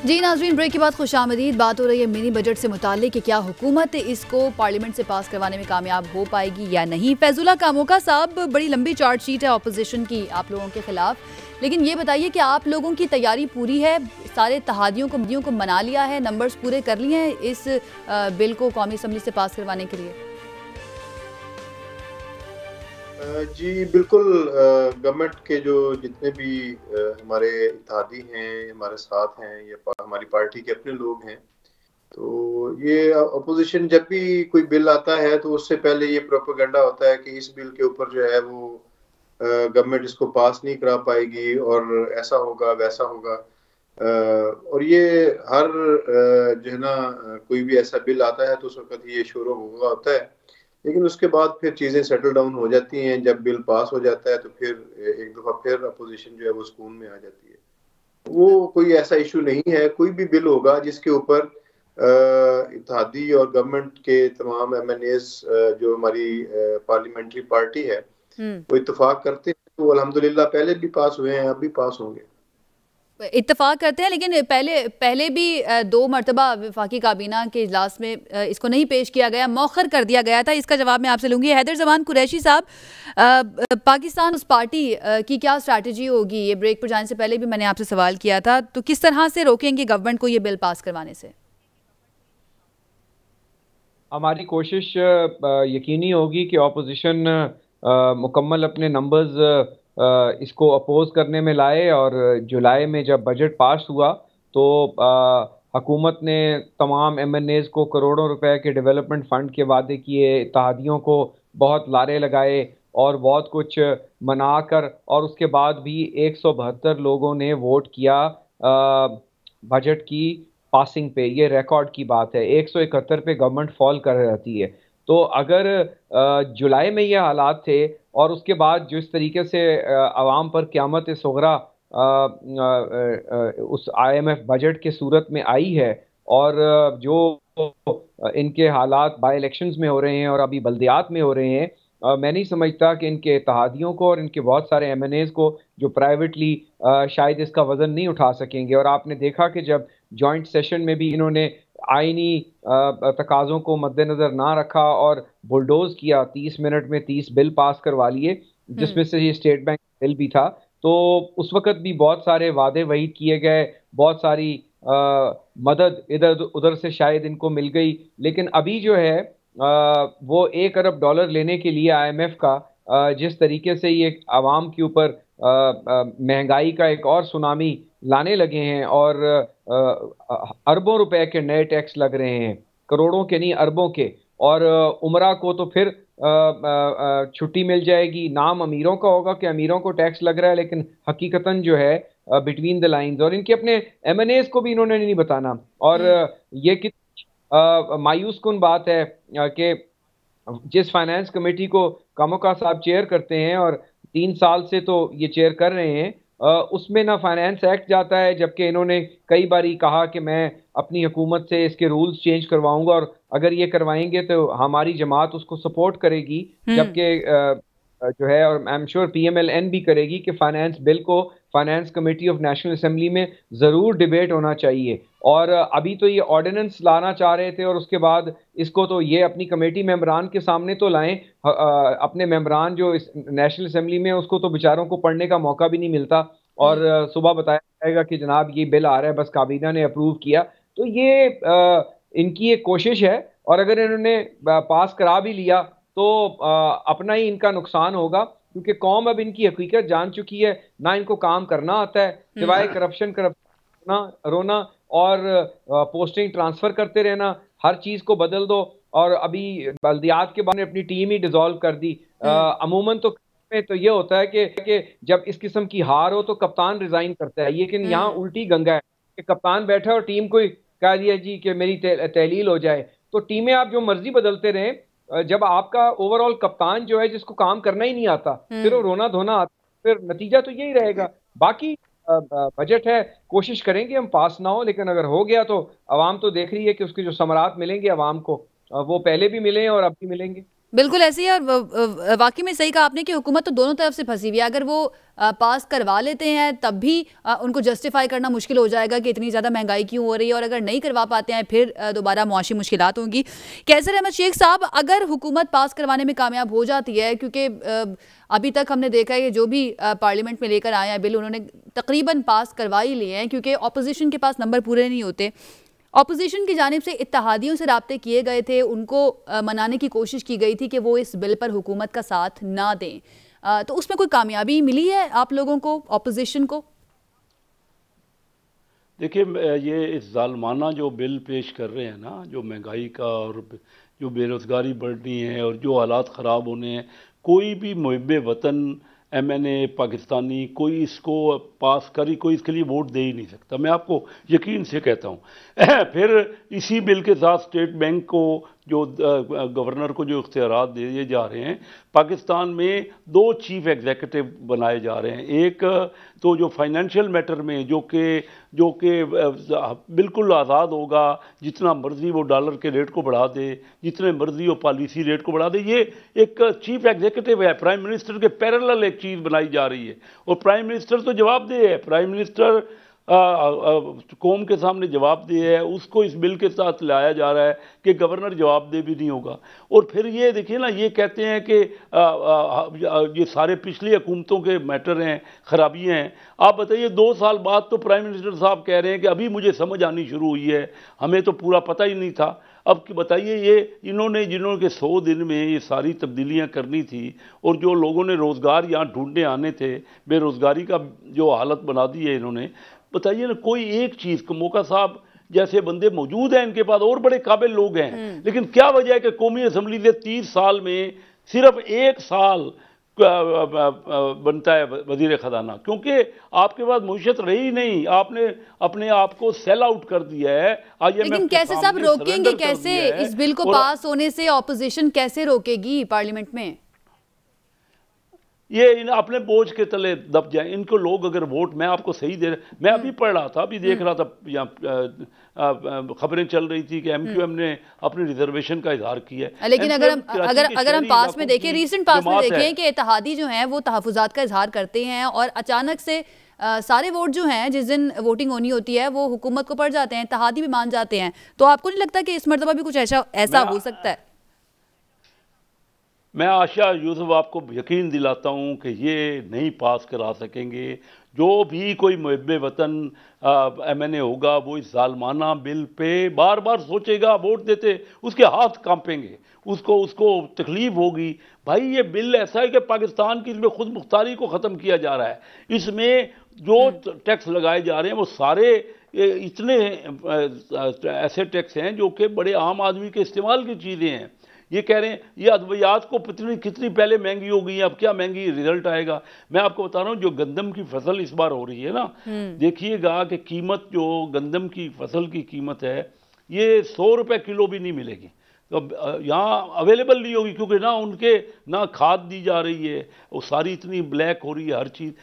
जी नाज़रीन, ब्रेक के बाद खुशामदीद। बात हो रही है मिनी बजट से मुताल्लिक कि क्या हुकूमत इसको पार्लियामेंट से पास करवाने में कामयाब हो पाएगी या नहीं। फैजुल्ला कामोका साहब, बड़ी लंबी चार्जशीट है ऑपोजिशन की आप लोगों के खिलाफ, लेकिन ये बताइए कि आप लोगों की तैयारी पूरी है? सारे इत्तेहादियों को मना लिया है, नंबर्स पूरे कर लिए हैं इस बिल को कौमी असेंबली से पास करवाने के लिए? जी बिल्कुल, गवर्नमेंट के जो जितने भी हमारे इत्तेहादी हैं, हमारे साथ हैं, या हमारी पार्टी के अपने लोग हैं, तो ये अपोजिशन जब भी कोई बिल आता है तो उससे पहले ये प्रोपेगेंडा होता है कि इस बिल के ऊपर जो है वो गवर्नमेंट इसको पास नहीं करा पाएगी और ऐसा होगा वैसा होगा। और ये हर जो है ना कोई भी ऐसा बिल आता है तो उस वक्त ये शोर होता है, लेकिन उसके बाद फिर चीज़ें सेटल डाउन हो जाती हैं। जब बिल पास हो जाता है तो फिर एक दफ़ा फिर अपोजिशन जो है वो सुकून में आ जाती है। वो कोई ऐसा इशू नहीं है, कोई भी बिल होगा जिसके ऊपर इत्तेहादी और गवर्नमेंट के तमाम एमएनएस जो हमारी पार्लियामेंट्री पार्टी है वो इत्तेफाक करते हैं, तो अल्हम्दुलिल्लाह पहले भी पास हुए हैं, अब भी पास होंगे। इत्तेफाक करते हैं, लेकिन पहले भी 2 मरतबा वफाकी काबीना के इजलास में इसको नहीं पेश किया गया, मौखर कर दिया गया था। इसका जवाब मैं आपसे लूंगी। हैदर जमान कुरैशी साहब, पाकिस्तान उस पार्टी की क्या स्ट्रैटेजी होगी? ये ब्रेक पर जाने से पहले भी मैंने आपसे सवाल किया था, तो किस तरह से रोकेंगे गवर्नमेंट को ये बिल पास करवाने से? हमारी कोशिश यकीनी होगी कि ऑपोजिशन मुकम्मल अपने नंबर्स इसको अपोज करने में लाए, और जुलाई में जब बजट पास हुआ तो हुकूमत ने तमाम एमएनएस को करोड़ों रुपए के डेवलपमेंट फंड के वादे किए, इत्तेहादियों को बहुत लारे लगाए और बहुत कुछ मनाकर, और उसके बाद भी 172 लोगों ने वोट किया बजट की पासिंग पे। ये रिकॉर्ड की बात है। 171 पे गवर्नमेंट फॉल कर रहती है। तो अगर जुलाई में ये हालात थे और उसके बाद जिस तरीके से अवाम पर क़यामत सुगरा उस IMF बजट के सूरत में आई है, और जो इनके हालात बाई इलेक्शंस में हो रहे हैं और अभी बल्दियात में हो रहे हैं, मैं नहीं समझता कि इनके इत्तेहादियों को और इनके बहुत सारे MNAs को जो प्राइवेटली शायद इसका वज़न नहीं उठा सकेंगे। और आपने देखा कि जब जॉइंट सेशन में भी इन्होंने आईनी तकाज़ों को मद्देनज़र ना रखा और बुलडोज किया, 30 मिनट में 30 बिल पास करवा लिए, जिसमें से ये स्टेट बैंक बिल भी था। तो उस वक़्त भी बहुत सारे वादे वहीद किए गए, बहुत सारी मदद इधर उधर से शायद इनको मिल गई, लेकिन अभी जो है वो $1 अरब लेने के लिए IMF का जिस तरीके से ये आवाम के ऊपर महंगाई का एक और सुनामी लाने लगे हैं, और अरबों रुपए के नए टैक्स लग रहे हैं, करोड़ों के नहीं अरबों के। और उमरा को तो फिर छुट्टी मिल जाएगी। नाम अमीरों का होगा कि अमीरों को टैक्स लग रहा है, लेकिन हकीकतन जो है बिटवीन द लाइंस, और इनके अपने MNAs को भी इन्होंने नहीं बताना। और ये कितनी मायूस कुन बात है कि जिस फाइनेंस कमेटी को कामोका साहब चेयर करते हैं और 3 साल से तो ये चेयर कर रहे हैं, उसमें ना फाइनेंस एक्ट जाता है, जबकि इन्होंने कई बारी कहा कि मैं अपनी हुकूमत से इसके रूल्स चेंज करवाऊंगा और अगर ये करवाएंगे तो हमारी जमात उसको सपोर्ट करेगी, जबकि जो है, और आई एम श्योर PMLN भी करेगी, कि फाइनेंस बिल को finance committee of national assembly में ज़रूर डिबेट होना चाहिए। और अभी तो ये ऑर्डिनेंस लाना चाह रहे थे, और उसके बाद इसको तो ये अपनी कमेटी मेंबरान के सामने तो लाएं। अपने मेंबरान जो इस नेशनल असेंबली में, उसको तो बेचारों को पढ़ने का मौका भी नहीं मिलता, और सुबह बताया जाएगा कि जनाब ये बिल आ रहा है, बस काबीना ने अप्रूव किया। तो ये इनकी एक कोशिश है, और अगर इन्होंने पास करा भी लिया तो अपना ही इनका नुकसान होगा, क्योंकि कौम अब इनकी हकीकत जान चुकी है। ना इनको काम करना आता है सिवाय करप्शन रोना और पोस्टिंग ट्रांसफर करते रहना, हर चीज को बदल दो। और अभी बल्दियात के बाद ने अपनी टीम ही डिसॉल्व कर दी। अमूमन तो में तो ये होता है कि जब इस किस्म की हार हो तो कप्तान रिजाइन करता है, लेकिन यहाँ उल्टी गंगा है कि कप्तान बैठा और टीम को कह दिया जी कि मेरी तहलील हो जाए। तो टीमें आप जो मर्जी बदलते रहें, जब आपका ओवरऑल कप्तान जो है जिसको काम करना ही नहीं आता, फिर वो रोना धोना आता, फिर नतीजा तो यही रहेगा। बाकी बजट है, कोशिश करेंगे हम पास ना हो, लेकिन अगर हो गया तो अवाम तो देख रही है कि उसके जो समरात मिलेंगे अवाम को, वो पहले भी मिले हैं और अब भी मिलेंगे। बिल्कुल ऐसे ही। और वाकई में सही कहा आपने कि हुकूमत तो दोनों तरफ से फंसी हुई है। अगर वो पास करवा लेते हैं तब भी उनको जस्टिफाई करना मुश्किल हो जाएगा कि इतनी ज़्यादा महंगाई क्यों हो रही है, और अगर नहीं करवा पाते हैं फिर दोबारा मुआशी मुश्किलात होंगी। कैसर अहमद शेख साहब, अगर हुकूमत पास करवाने में कामयाब हो जाती है, क्योंकि अभी तक हमने देखा है कि जो भी पार्लियामेंट में लेकर आए हैं बिल, उन्होंने तकरीबन पास करवा ही लिए हैं, क्योंकि अपोजिशन के पास नंबर पूरे नहीं होते। ऑपोजिशन की जानिब से इत्तेहादियों से राब्ते किए गए थे, उनको मनाने की कोशिश की गई थी कि वो इस बिल पर हुकूमत का साथ ना दें। तो उसमें कोई कामयाबी मिली है आप लोगों को, ऑपोजिशन को? देखिए, ये इस जालमाना जो बिल पेश कर रहे हैं ना, जो महंगाई का और जो बेरोज़गारी बढ़नी है और जो हालात ख़राब होने हैं, कोई भी मुहिब्बे वतन MNA पाकिस्तानी कोई इसको पास करी, कोई इसके लिए वोट दे ही नहीं सकता। मैं आपको यकीन से कहता हूँ। फिर इसी बिल के साथ स्टेट बैंक को, जो गवर्नर को जो इख्तियारात दिए जा रहे हैं, पाकिस्तान में 2 चीफ एग्जीक्यूटिव बनाए जा रहे हैं। एक तो जो फाइनेंशियल मैटर में जो कि बिल्कुल आज़ाद होगा, जितना मर्जी वो डॉलर के रेट को बढ़ा दे, जितने मर्जी वो पॉलिसी रेट को बढ़ा दे। ये एक चीफ एग्जीक्यूटिव है, प्राइम मिनिस्टर के पैरेलल एक चीज़ बनाई जा रही है, और प्राइम मिनिस्टर तो जवाबदेह है। प्राइम मिनिस्टर कौम के सामने जवाबदेह है, उसको इस बिल के साथ लाया जा रहा है कि गवर्नर जवाबदेह भी नहीं होगा। और फिर ये देखिए ना, ये कहते हैं कि ये सारे पिछली हुकूमतों के मैटर हैं, खराबियाँ हैं। आप बताइए, 2 साल बाद तो प्राइम मिनिस्टर साहब कह रहे हैं कि अभी मुझे समझ आनी शुरू हुई है, हमें तो पूरा पता ही नहीं था। अब बताइए, ये जिन्होंने 100 दिन में ये सारी तब्दीलियां करनी थी, और जो लोगों ने रोज़गार यहाँ ढूंढने आने थे, बेरोज़गारी का जो हालत बना दी है इन्होंने, बताइए ना, कोई एक चीज़ को, मौका साहब जैसे बंदे मौजूद हैं इनके पास, और बड़े काबिल लोग हैं, लेकिन क्या वजह है कि कौमी असम्बली से 30 साल में सिर्फ 1 साल बनता है वजीर खजाना? क्योंकि आपके पास मुइशत रही नहीं, आपने अपने आप को सेल आउट कर दिया है। लेकिन कैसे साहब रोकेंगे, कैसे इस बिल को पास होने से ऑपोजिशन कैसे रोकेगी पार्लियामेंट में? ये अपने बोझ के तले दब जाए इनको लोग। अगर वोट, मैं आपको सही दे रहा, मैं अभी पढ़ रहा था, अभी देख रहा था, यहाँ खबरें चल रही थी कि MQM ने अपनी रिजर्वेशन का इजहार किया है। लेकिन अगर हम पास में देखें, रीसेंट पास में देखें कि इत्तेहादी जो हैं वो तहफ़्फ़ुज़ात का इजहार करते हैं, और अचानक से सारे वोट जो हैं, जिस दिन वोटिंग होनी होती है, वो हुकूमत को पड़ जाते हैं, इत्तेहादी भी मान जाते हैं। तो आपको नहीं लगता कि इस मरतबा भी कुछ ऐसा हो सकता है? मैं आशा यूसुफ आपको यकीन दिलाता हूँ कि ये नहीं पास करा सकेंगे। जो भी कोई मुहिब्बे वतन MNA होगा, वो इस जालमाना बिल पे बार बार सोचेगा, वोट देते उसके हाथ कांपेंगे, उसको तकलीफ होगी। भाई, ये बिल ऐसा है कि पाकिस्तान की इसमें खुद मुख्तारी को ख़त्म किया जा रहा है। इसमें जो टैक्स लगाए जा रहे हैं वो सारे इतने ऐसे टैक्स हैं जो कि बड़े आम आदमी के इस्तेमाल की चीज़ें हैं। ये कह रहे हैं ये अद्वियात को कितनी पहले महंगी हो गई है, अब क्या महंगी रिजल्ट आएगा। मैं आपको बता रहा हूँ, जो गंदम की फसल इस बार हो रही है ना, देखिएगा कि कीमत, जो गंदम की फसल की कीमत है, ये 100 रुपये किलो भी नहीं मिलेगी। तो यहाँ अवेलेबल नहीं होगी, क्योंकि ना खाद दी जा रही है, वो सारी इतनी ब्लैक हो रही है हर चीज़।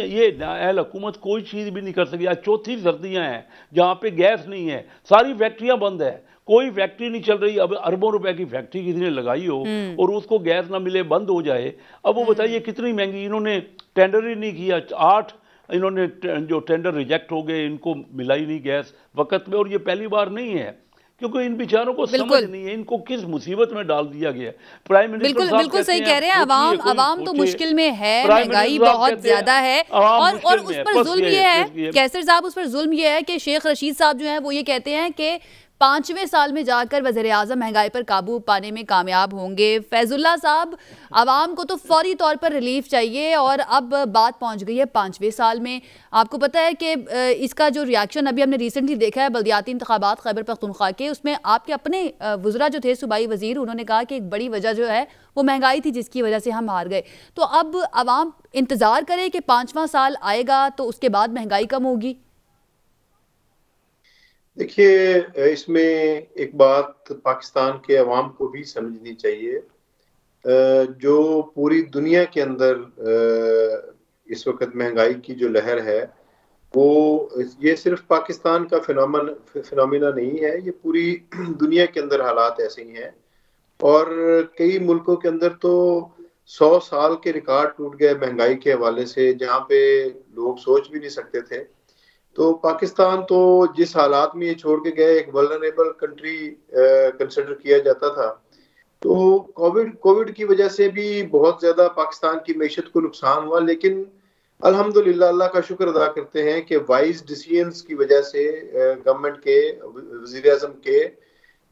ये अहल हुकूमत कोई चीज़ भी नहीं कर सकी। आज चौथी सर्दियाँ हैं जहाँ पे गैस नहीं है, सारी फैक्ट्रियाँ बंद है, कोई फैक्ट्री नहीं चल रही। अब अरबों रुपए की फैक्ट्री किसी ने लगाई हो और उसको गैस ना मिले, बंद हो जाए, अब वो बताइए कितनी महंगी। इन्होंने टेंडर ही नहीं किया, 8 इन्होंने जो टेंडर रिजेक्ट हो गए, इनको मिला ही नहीं गैस वक्त में। और ये पहली बार नहीं है क्योंकि इन बेचारों को समझ बिल्कुल नहीं है इनको किस मुसीबत में डाल दिया गया है। प्राइम मिनिस्टर बिल्कुल साहब बिल्कुल सही कहते कह हैं रहे हैं। सोचिए, कोई अवाम तो सोचे। मुश्किल में है, प्राइम महंगाई मिनिस्टर साहब बहुत कहते हैं ज्यादा है आवाम और मुश्किल उस में है, पर बस जुल्म ये ये है, है। कैसर साहब, उस पर जुल्म ये है कि शेख रशीद साहब जो है वो ये कहते हैं कि 5वें साल में जाकर वज़ीर आज़म महंगाई पर काबू पाने में कामयाब होंगे। फैजुल्ला साहब, आवाम को तो फौरी तौर पर रिलीफ चाहिए और अब बात पहुंच गई है 5वें साल में। आपको पता है कि इसका जो रिएक्शन अभी हमने रिसेंटली देखा है बल्दियाती इंतखाबात खैबर पख्तूनख्वा के, उसमें आपके अपने वज़रा जो थे सूबाई वज़ीर, उन्होंने कहा कि एक बड़ी वजह जो है वो महंगाई थी जिसकी वजह से हम हार गए। तो अब आवाम इंतज़ार करे कि 5वां साल आएगा तो उसके बाद महंगाई कम होगी। देखिए, इसमें एक बात पाकिस्तान के अवाम को भी समझनी चाहिए। जो पूरी दुनिया के अंदर इस वक्त महंगाई की जो लहर है, वो ये सिर्फ पाकिस्तान का फिनोमिना नहीं है, ये पूरी दुनिया के अंदर हालात ऐसे ही हैं। और कई मुल्कों के अंदर तो 100 साल के रिकॉर्ड टूट गए महंगाई के हवाले से, जहाँ पे लोग सोच भी नहीं सकते थे। तो पाकिस्तान तो जिस हालात में ये छोड़ के गए, एक वल्नरेबल कंट्री कंसिडर किया जाता था। तो कोविड की वजह से भी बहुत ज़्यादा पाकिस्तान की मैशत को नुकसान हुआ, लेकिन अल्हम्दुलिल्लाह अल्लाह का शुक्र अदा करते हैं कि वाइज डिसीजंस की वजह से गवर्नमेंट के, वज़ीर आज़म के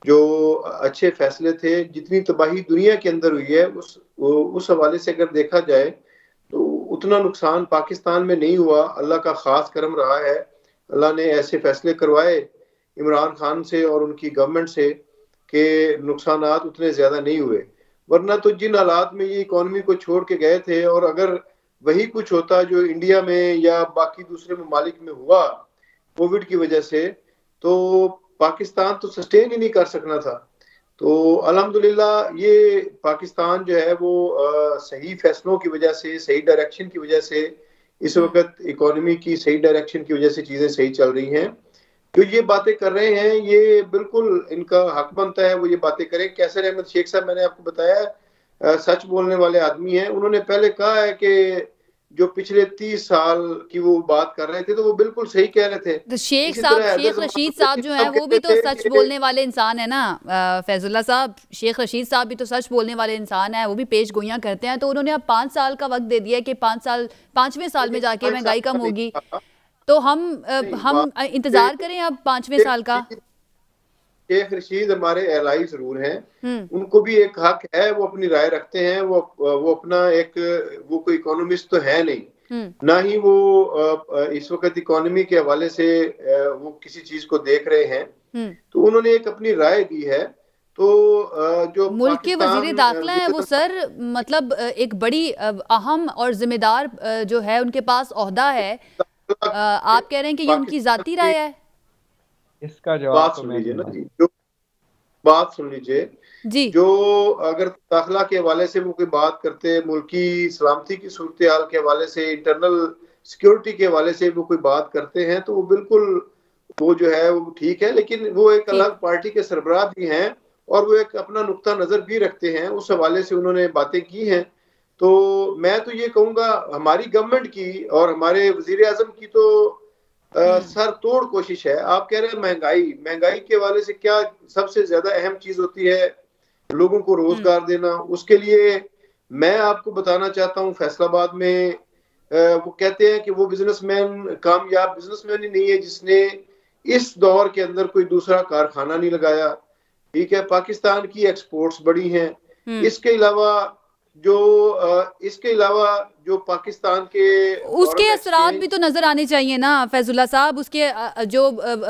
जो अच्छे फैसले थे, जितनी तबाही दुनिया के अंदर हुई है उस हवाले से अगर देखा जाए तो उतना नुकसान पाकिस्तान में नहीं हुआ। अल्लाह का खास करम रहा है, अल्लाह ने ऐसे फैसले करवाए इमरान खान से और उनकी गवर्नमेंट से कि नुकसानात उतने ज्यादा नहीं हुए। वरना तो जिन हालात में ये इकोनॉमी को छोड़ के गए थे, और अगर वही कुछ होता जो इंडिया में या बाकी दूसरे ममालिक में हुआ कोविड की वजह से, तो पाकिस्तान तो सस्टेन ही नहीं कर सकना था। तो अल्हम्दुलिल्लाह ये पाकिस्तान जो है वो सही फैसलों की वजह से, सही डायरेक्शन की वजह से, इस वक्त इकोनॉमी की सही डायरेक्शन की वजह से चीजें सही चल रही हैं। जो ये बातें कर रहे हैं, ये बिल्कुल इनका हक बनता है वो ये बातें करें। कैसर अहमद शेख साहब, मैंने आपको बताया, सच बोलने वाले आदमी हैं। उन्होंने पहले कहा है कि जो पिछले 30 साल की वो बात कर रहे थे तो वो बिल्कुल सही कह रहे थे। तो शेख रशीद साहब जो है वो भी तो सच बोलने वाले इंसान है ना फैजुल्ला साहब। शेख रशीद साहब भी तो सच बोलने वाले इंसान है, वो भी पेश गोइयां करते हैं। तो उन्होंने अब 5 साल का वक्त दे दिया कि 5वें साल में जाके महंगाई कम होगी। तो हम इंतजार करें अब 5वें साल का। शेख रशीद हमारे एलाई जरूर हैं, उनको भी एक हक है, वो अपनी राय रखते हैं। वो अपना वो कोई इकोनॉमिस्ट तो है नहीं, ना ही वो इस वक्त इकोनॉमी के हवाले से वो किसी चीज को देख रहे हैं। तो उन्होंने एक अपनी राय दी है। तो जो मुल्क के वजीर दाखिला है वो सर, मतलब एक बड़ी अहम और जिम्मेदार जो है उनके पास ओहदा है। आप कह रहे हैं कि ये उनकी जाती राय है? इसका जवाब बात सुन लीजिए ना जी, जो बात सुन लीजिए जी। जो अगर दाखिला के हवाले से वो कोई बात करते, मुल्की सलामती की सूरत हाल के हवाले से, इंटरनल सिक्योरिटी के हवाले से वो कोई बात करते हैं, तो वो बिल्कुल वो जो है वो ठीक है। लेकिन वो एक अलग पार्टी के सरबराह भी हैं और वो एक अपना नुक्ता नजर भी रखते हैं, उस हवाले से उन्होंने बातें की हैं। तो मैं तो ये कहूँगा हमारी गवर्नमेंट की और हमारे वजीर आजम की तो सर तोड़ कोशिश है। आप कह रहे हैं महंगाई के हवाले से क्या सबसे ज्यादा अहम चीज होती है? लोगों को रोजगार देना। उसके लिए मैं आपको बताना चाहता हूँ, फैसलाबाद में वो कहते हैं कि वो बिजनेसमैन कामयाब बिजनेसमैन ही नहीं है जिसने इस दौर के अंदर कोई दूसरा कारखाना नहीं लगाया। ठीक है, पाकिस्तान की एक्सपोर्ट्स बड़ी हैं। इसके अलावा जो पाकिस्तान के उसके असरात भी तो नजर आने चाहिए ना फैजुल्ला साहब। उसके जो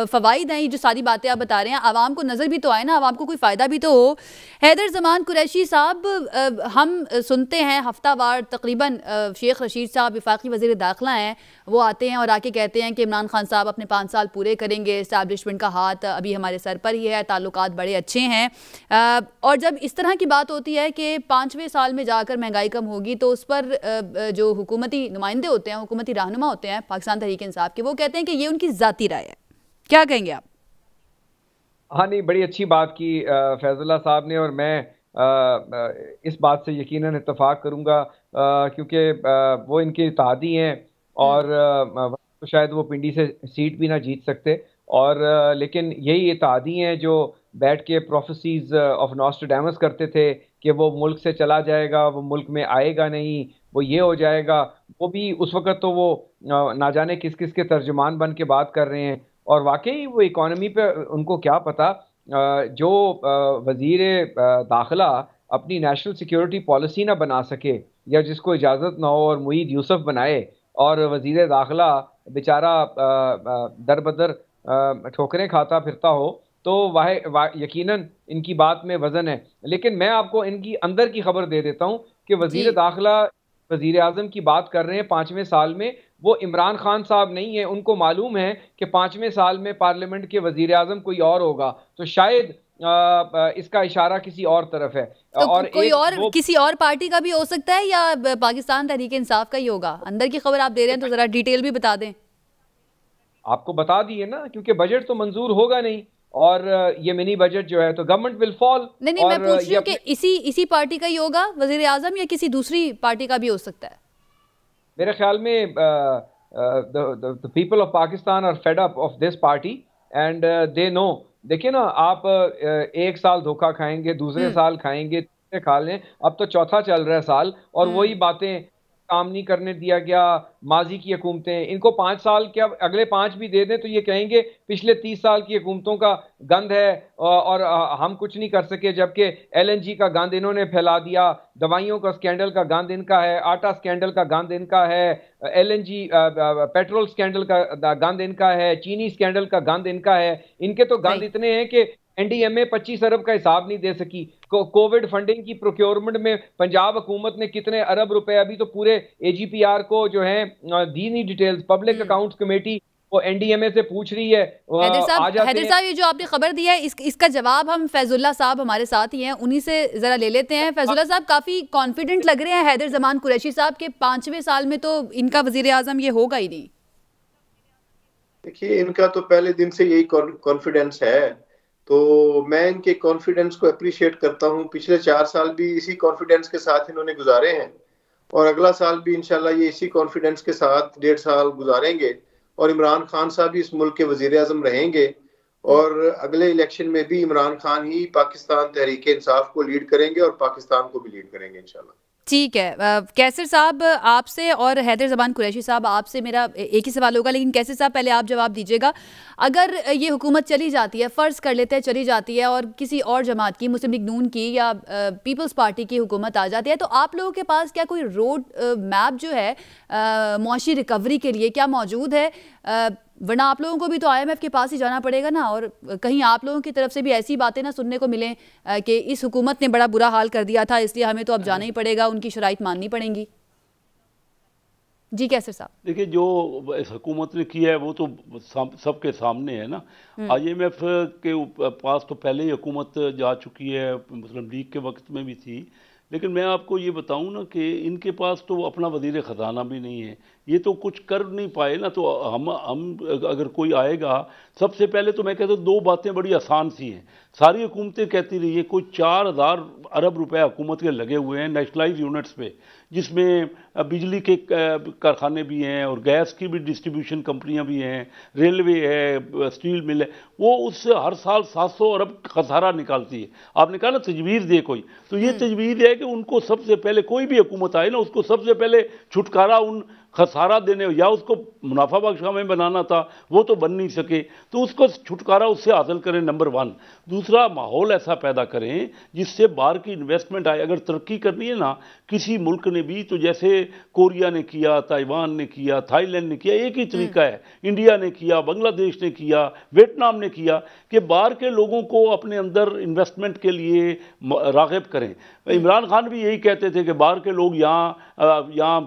फवाइद हैं, जो सारी बातें आप बता रहे हैं, आवाम को नजर भी तो आए ना, आवाम को कोई फायदा भी तो हो। हैदर जमान कुरैशी साहब, हम सुनते हैं हफ्तावार तकरीबन शेख रशीद साहब वफाकी वजीर दाखिला हैं, वो आते हैं और आके कहते हैं कि इमरान खान साहब अपने 5 साल पूरे करेंगे, एस्टैब्लिशमेंट का हाथ अभी हमारे सर पर ही है, ताल्लुकात बड़े अच्छे हैं। और जब इस तरह की बात होती है कि 5वें साल में जाकर महंगाई कम होगी, तो उस पर जो हुकूमती नुमाइंदे होते हैं, हुकूमती रहनुमा होते हैं पाकिस्तान तहरीक इंसाफ के, वो कहते हैं कि ये उनकी जाती राय है। क्या कहेंगे आप? हाँ नहीं, बड़ी अच्छी बात की फैजुल्ला साहब ने, और मैं इस बात से यकीनन इत्तफाक करूँगा क्योंकि वो इनके इत्तेहादी हैं और तो शायद वो पिंडी से सीट भी ना जीत सकते, और लेकिन यही इत्तेहादी हैं जो बैठ के प्रोफेसीज ऑफ नॉस्ट्रेडामस करते थे कि वो मुल्क से चला जाएगा, वो मुल्क में आएगा नहीं, वो ये हो जाएगा, वो भी उस वक्त तो वो ना जाने किस किस के तर्जुमान बन के बात कर रहे हैं। और वाकई वो इकॉनमी पे उनको क्या पता, जो वजीर दाखिला अपनी नेशनल सिक्योरिटी पॉलिसी ना बना सके या जिसको इजाज़त ना हो और मुईद यूसुफ बनाए और वजीर दाखिला बेचारा दर बदर ठोकरें खाता फिरता हो, तो यकीनन इनकी बात में वजन है। लेकिन मैं आपको इनकी अंदर की खबर दे देता हूँ कि वजीर दाखिला वजीर आजम की बात कर रहे हैं 5वें साल में, वो इमरान खान साहब नहीं है। उनको मालूम है कि 5वें साल में पार्लियामेंट के वजीर आजम कोई और होगा, तो शायद इसका इशारा किसी और तरफ है। तो और कोई और किसी और पार्टी का भी हो सकता है या पाकिस्तान तहरीक इंसाफ का ही होगा? अंदर की खबर आप दे रहे हैं तो जरा डिटेल भी बता दें। आपको बता दिए ना, क्योंकि बजट तो मंजूर होगा नहीं और ये मिनी बजट जो है तो गवर्नमेंट विल फॉल। नहीं, मैं पूछ रही हूँ कि इसी पार्टी का ही होगा वजीर आजम या किसी दूसरी पार्टी का भी हो सकता है? मेरे ख्याल में the people of Pakistan are fed up of this party and they know। देखिए ना, आप एक साल धोखा खाएंगे, दूसरे साल खाएंगे, तीसरे खा लें, अब तो चौथा चल रहा है साल और वही बातें, काम नहीं करने दिया गया, माजी की हुकूमतें। इनको 5 साल क्या, अगले 5 भी दे दें तो ये कहेंगे पिछले 30 साल की हुकूमतों का गंद है और हम कुछ नहीं कर सके, जबकि LNG का गंद इन्होंने फैला दिया, दवाइयों का स्कैंडल का गंद इनका है, आटा स्कैंडल का गंद इनका है, LNG पेट्रोल स्कैंडल का गंद इनका है, चीनी स्कैंडल का गंद इनका है। इनके तो गंद इतने हैं कि NDMA 25 अरब का हिसाब नहीं दे सकी। कोविड फंडिंग की प्रोक्योरमेंट में पंजाब हुकूमत ने कितने अरब रुपए, अभी तो पूरे AGPR को जो है दी नहीं डिटेल्स, पब्लिक अकाउंट्स कमेटी वो NDMA से पूछ रही है। हैदर साहब, ये जो आपने खबर दी है इसका जवाब हम फैजुल्ला साहब हमारे साथ ही हैं, उन्हीं से जरा ले लेते हैं। फैजुल्ला साहब काफी कॉन्फिडेंट लग रहे हैं हैदर जमान कुरैशी साहब के 5वें साल में तो इनका वजीर आजम ये होगा ही नहीं। देखिए, इनका तो पहले दिन से यही कॉन्फिडेंस है, तो मैं इनके कॉन्फिडेंस को अप्रिशिएट करता हूं। पिछले 4 साल भी इसी कॉन्फिडेंस के साथ इन्होंने गुजारे हैं और अगला साल भी इंशाल्लाह ये इसी कॉन्फिडेंस के साथ 1.5 साल गुजारेंगे और इमरान खान साहब भी इस मुल्क के वजीर आजम रहेंगे और अगले इलेक्शन में भी इमरान खान ही पाकिस्तान तहरीक इंसाफ को लीड करेंगे और पाकिस्तान को भी लीड करेंगे इंशाल्लाह। ठीक है, कैसर साहब आपसे और हैदर जमान कुरैशी साहब आपसे मेरा एक ही सवाल होगा, लेकिन कैसर साहब पहले आप जवाब दीजिएगा। अगर ये हुकूमत चली जाती है, फ़र्ज़ कर लेते हैं चली जाती है और किसी और जमात की, मुस्लिम लीग नून की या पीपल्स पार्टी की हुकूमत आ जाती है, तो आप लोगों के पास क्या कोई रोड मैप जो है मुआशी रिकवरी के लिए क्या मौजूद है? वरना आप लोगों को भी तो IMF के पास ही जाना पड़ेगा ना, और कहीं आप लोगों की तरफ से भी ऐसी बातें ना सुनने को मिलें कि इस हुकूमत ने बड़ा बुरा हाल कर दिया था इसलिए हमें तो अब जाना ही पड़ेगा, उनकी शराइत माननी पड़ेंगी। जी कैसर साहब। देखिए, जो इस हुकूमत ने किया है वो तो सबके सामने है ना। IMF के पास तो पहले ही हुकूमत जा चुकी है, मुस्लिम लीग के वक्त में भी थी, लेकिन मैं आपको ये बताऊं ना कि इनके पास तो अपना वजीर ख़जाना भी नहीं है, ये तो कुछ कर नहीं पाए ना। तो हम अगर कोई आएगा, सबसे पहले तो मैं कहता हूँ 2 बातें बड़ी आसान सी हैं। सारी हुकूमतें कहती रही है कोई 4000 अरब रुपए हुकूमत के लगे हुए हैं नेशनलाइज यूनिट्स पे, जिसमें बिजली के कारखाने भी हैं और गैस की भी डिस्ट्रीब्यूशन कंपनियां भी हैं, रेलवे है, स्टील मिल है, वो उससे हर साल 700 अरब खसारा निकालती है। आपने कहा ना तजवीज़ दे कोई, तो ये तजवीज़ है कि उनको सबसे पहले, कोई भी हुकूमत आए ना, उसको सबसे पहले छुटकारा उन खसारा देने या उसको मुनाफा बख्श हमें बनाना था, वो तो बन नहीं सके, तो उसको छुटकारा उससे हासिल करें, नंबर 1। दूसरा, माहौल ऐसा पैदा करें जिससे बाहर की इन्वेस्टमेंट आए। अगर तरक्की करनी है ना किसी मुल्क ने भी, तो जैसे कोरिया ने किया, ताइवान ने किया, थाईलैंड ने किया, एक ही तरीका है। इंडिया ने किया, बांग्लादेश ने किया, वियतनाम ने किया कि बाहर के लोगों को अपने अंदर इन्वेस्टमेंट के लिए राग़िब करें। इमरान खान भी यही कहते थे कि बाहर के लोग यहाँ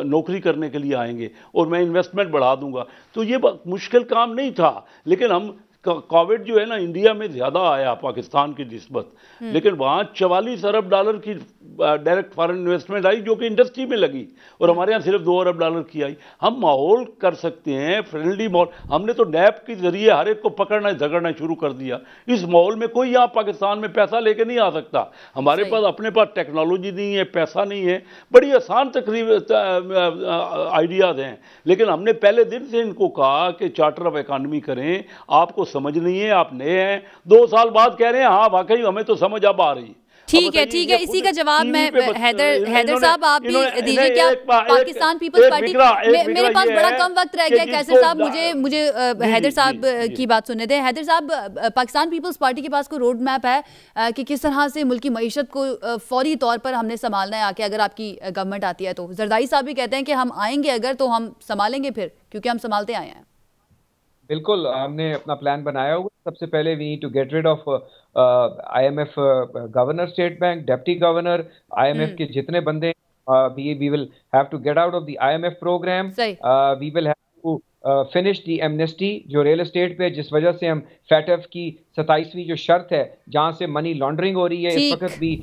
नौकरी करने के लिए आएंगे और मैं इन्वेस्टमेंट बढ़ा दूंगा। तो ये मुश्किल काम नहीं था, लेकिन हम कोविड जो है ना, इंडिया में ज़्यादा आया पाकिस्तान की निस्बत, लेकिन वहाँ 44 अरब डॉलर की डायरेक्ट फॉरेन इन्वेस्टमेंट आई जो कि इंडस्ट्री में लगी, और हमारे यहाँ सिर्फ 2 अरब डॉलर की आई। हम माहौल कर सकते हैं, फ्रेंडली माहौल। हमने तो नैप के जरिए हर एक को पकड़ना झगड़ना शुरू कर दिया। इस माहौल में कोई यहाँ पाकिस्तान में पैसा लेके नहीं आ सकता। हमारे पास अपने पास टेक्नोलॉजी नहीं है, पैसा नहीं है, बड़ी आसान तकरीब आइडियाज़ हैं, लेकिन हमने पहले दिन से इनको कहा कि चार्टर ऑफ इकानमी करें, आपको समझ नहीं है, आप नए हैं, 2 साल बाद कह रहे हैं हाँ वाकई हमें तो समझ अब आ रही है। ठीक है, इसी का जवाब मैं हैदर साहब आप भी दीजिए। क्या पाकिस्तान पीपल्स पार्टी, मेरे पास बड़ा कम वक्त रह गया कैसर साहब, मुझे हैदर साहब की बात सुनने दें। हैदर साहब, पाकिस्तान पीपल्स पार्टी के पास कोई रोड मैप है कि किस तरह से मुल्क की मईशत को फौरी तौर पर हमने संभालना है आके, अगर आपकी गवर्नमेंट आती है तो? जरदारी साहब भी कहते हैं कि हम आएंगे अगर तो हम संभालेंगे फिर, क्योंकि हम संभालते आए हैं। बिल्कुल, हमने अपना प्लान बनाया हुआ। सबसे पहले we need to get rid of IMF governor, State Bank deputy governor, IMF के जितने बंदे, we will have to get out of the IMF programme. We will have to finish the amnesty जो real estate पे, जिस वजह से हम FATF की 27वीं जो शर्त है जहां से मनी लॉन्ड्रिंग हो रही है इस वक्त भी।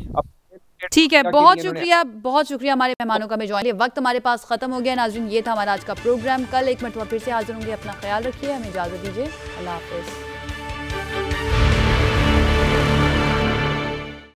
ठीक है, बहुत शुक्रिया हमारे मेहमानों का। मैं ज्वाइन, वक्त हमारे पास खत्म हो गया। नाज़रीन, ये था हमारा आज का प्रोग्राम। कल एक मरतबा फिर से हाजिर होंगे। अपना ख्याल रखिए, हमें इजाजत दीजिए। अल्लाह हाफिज़।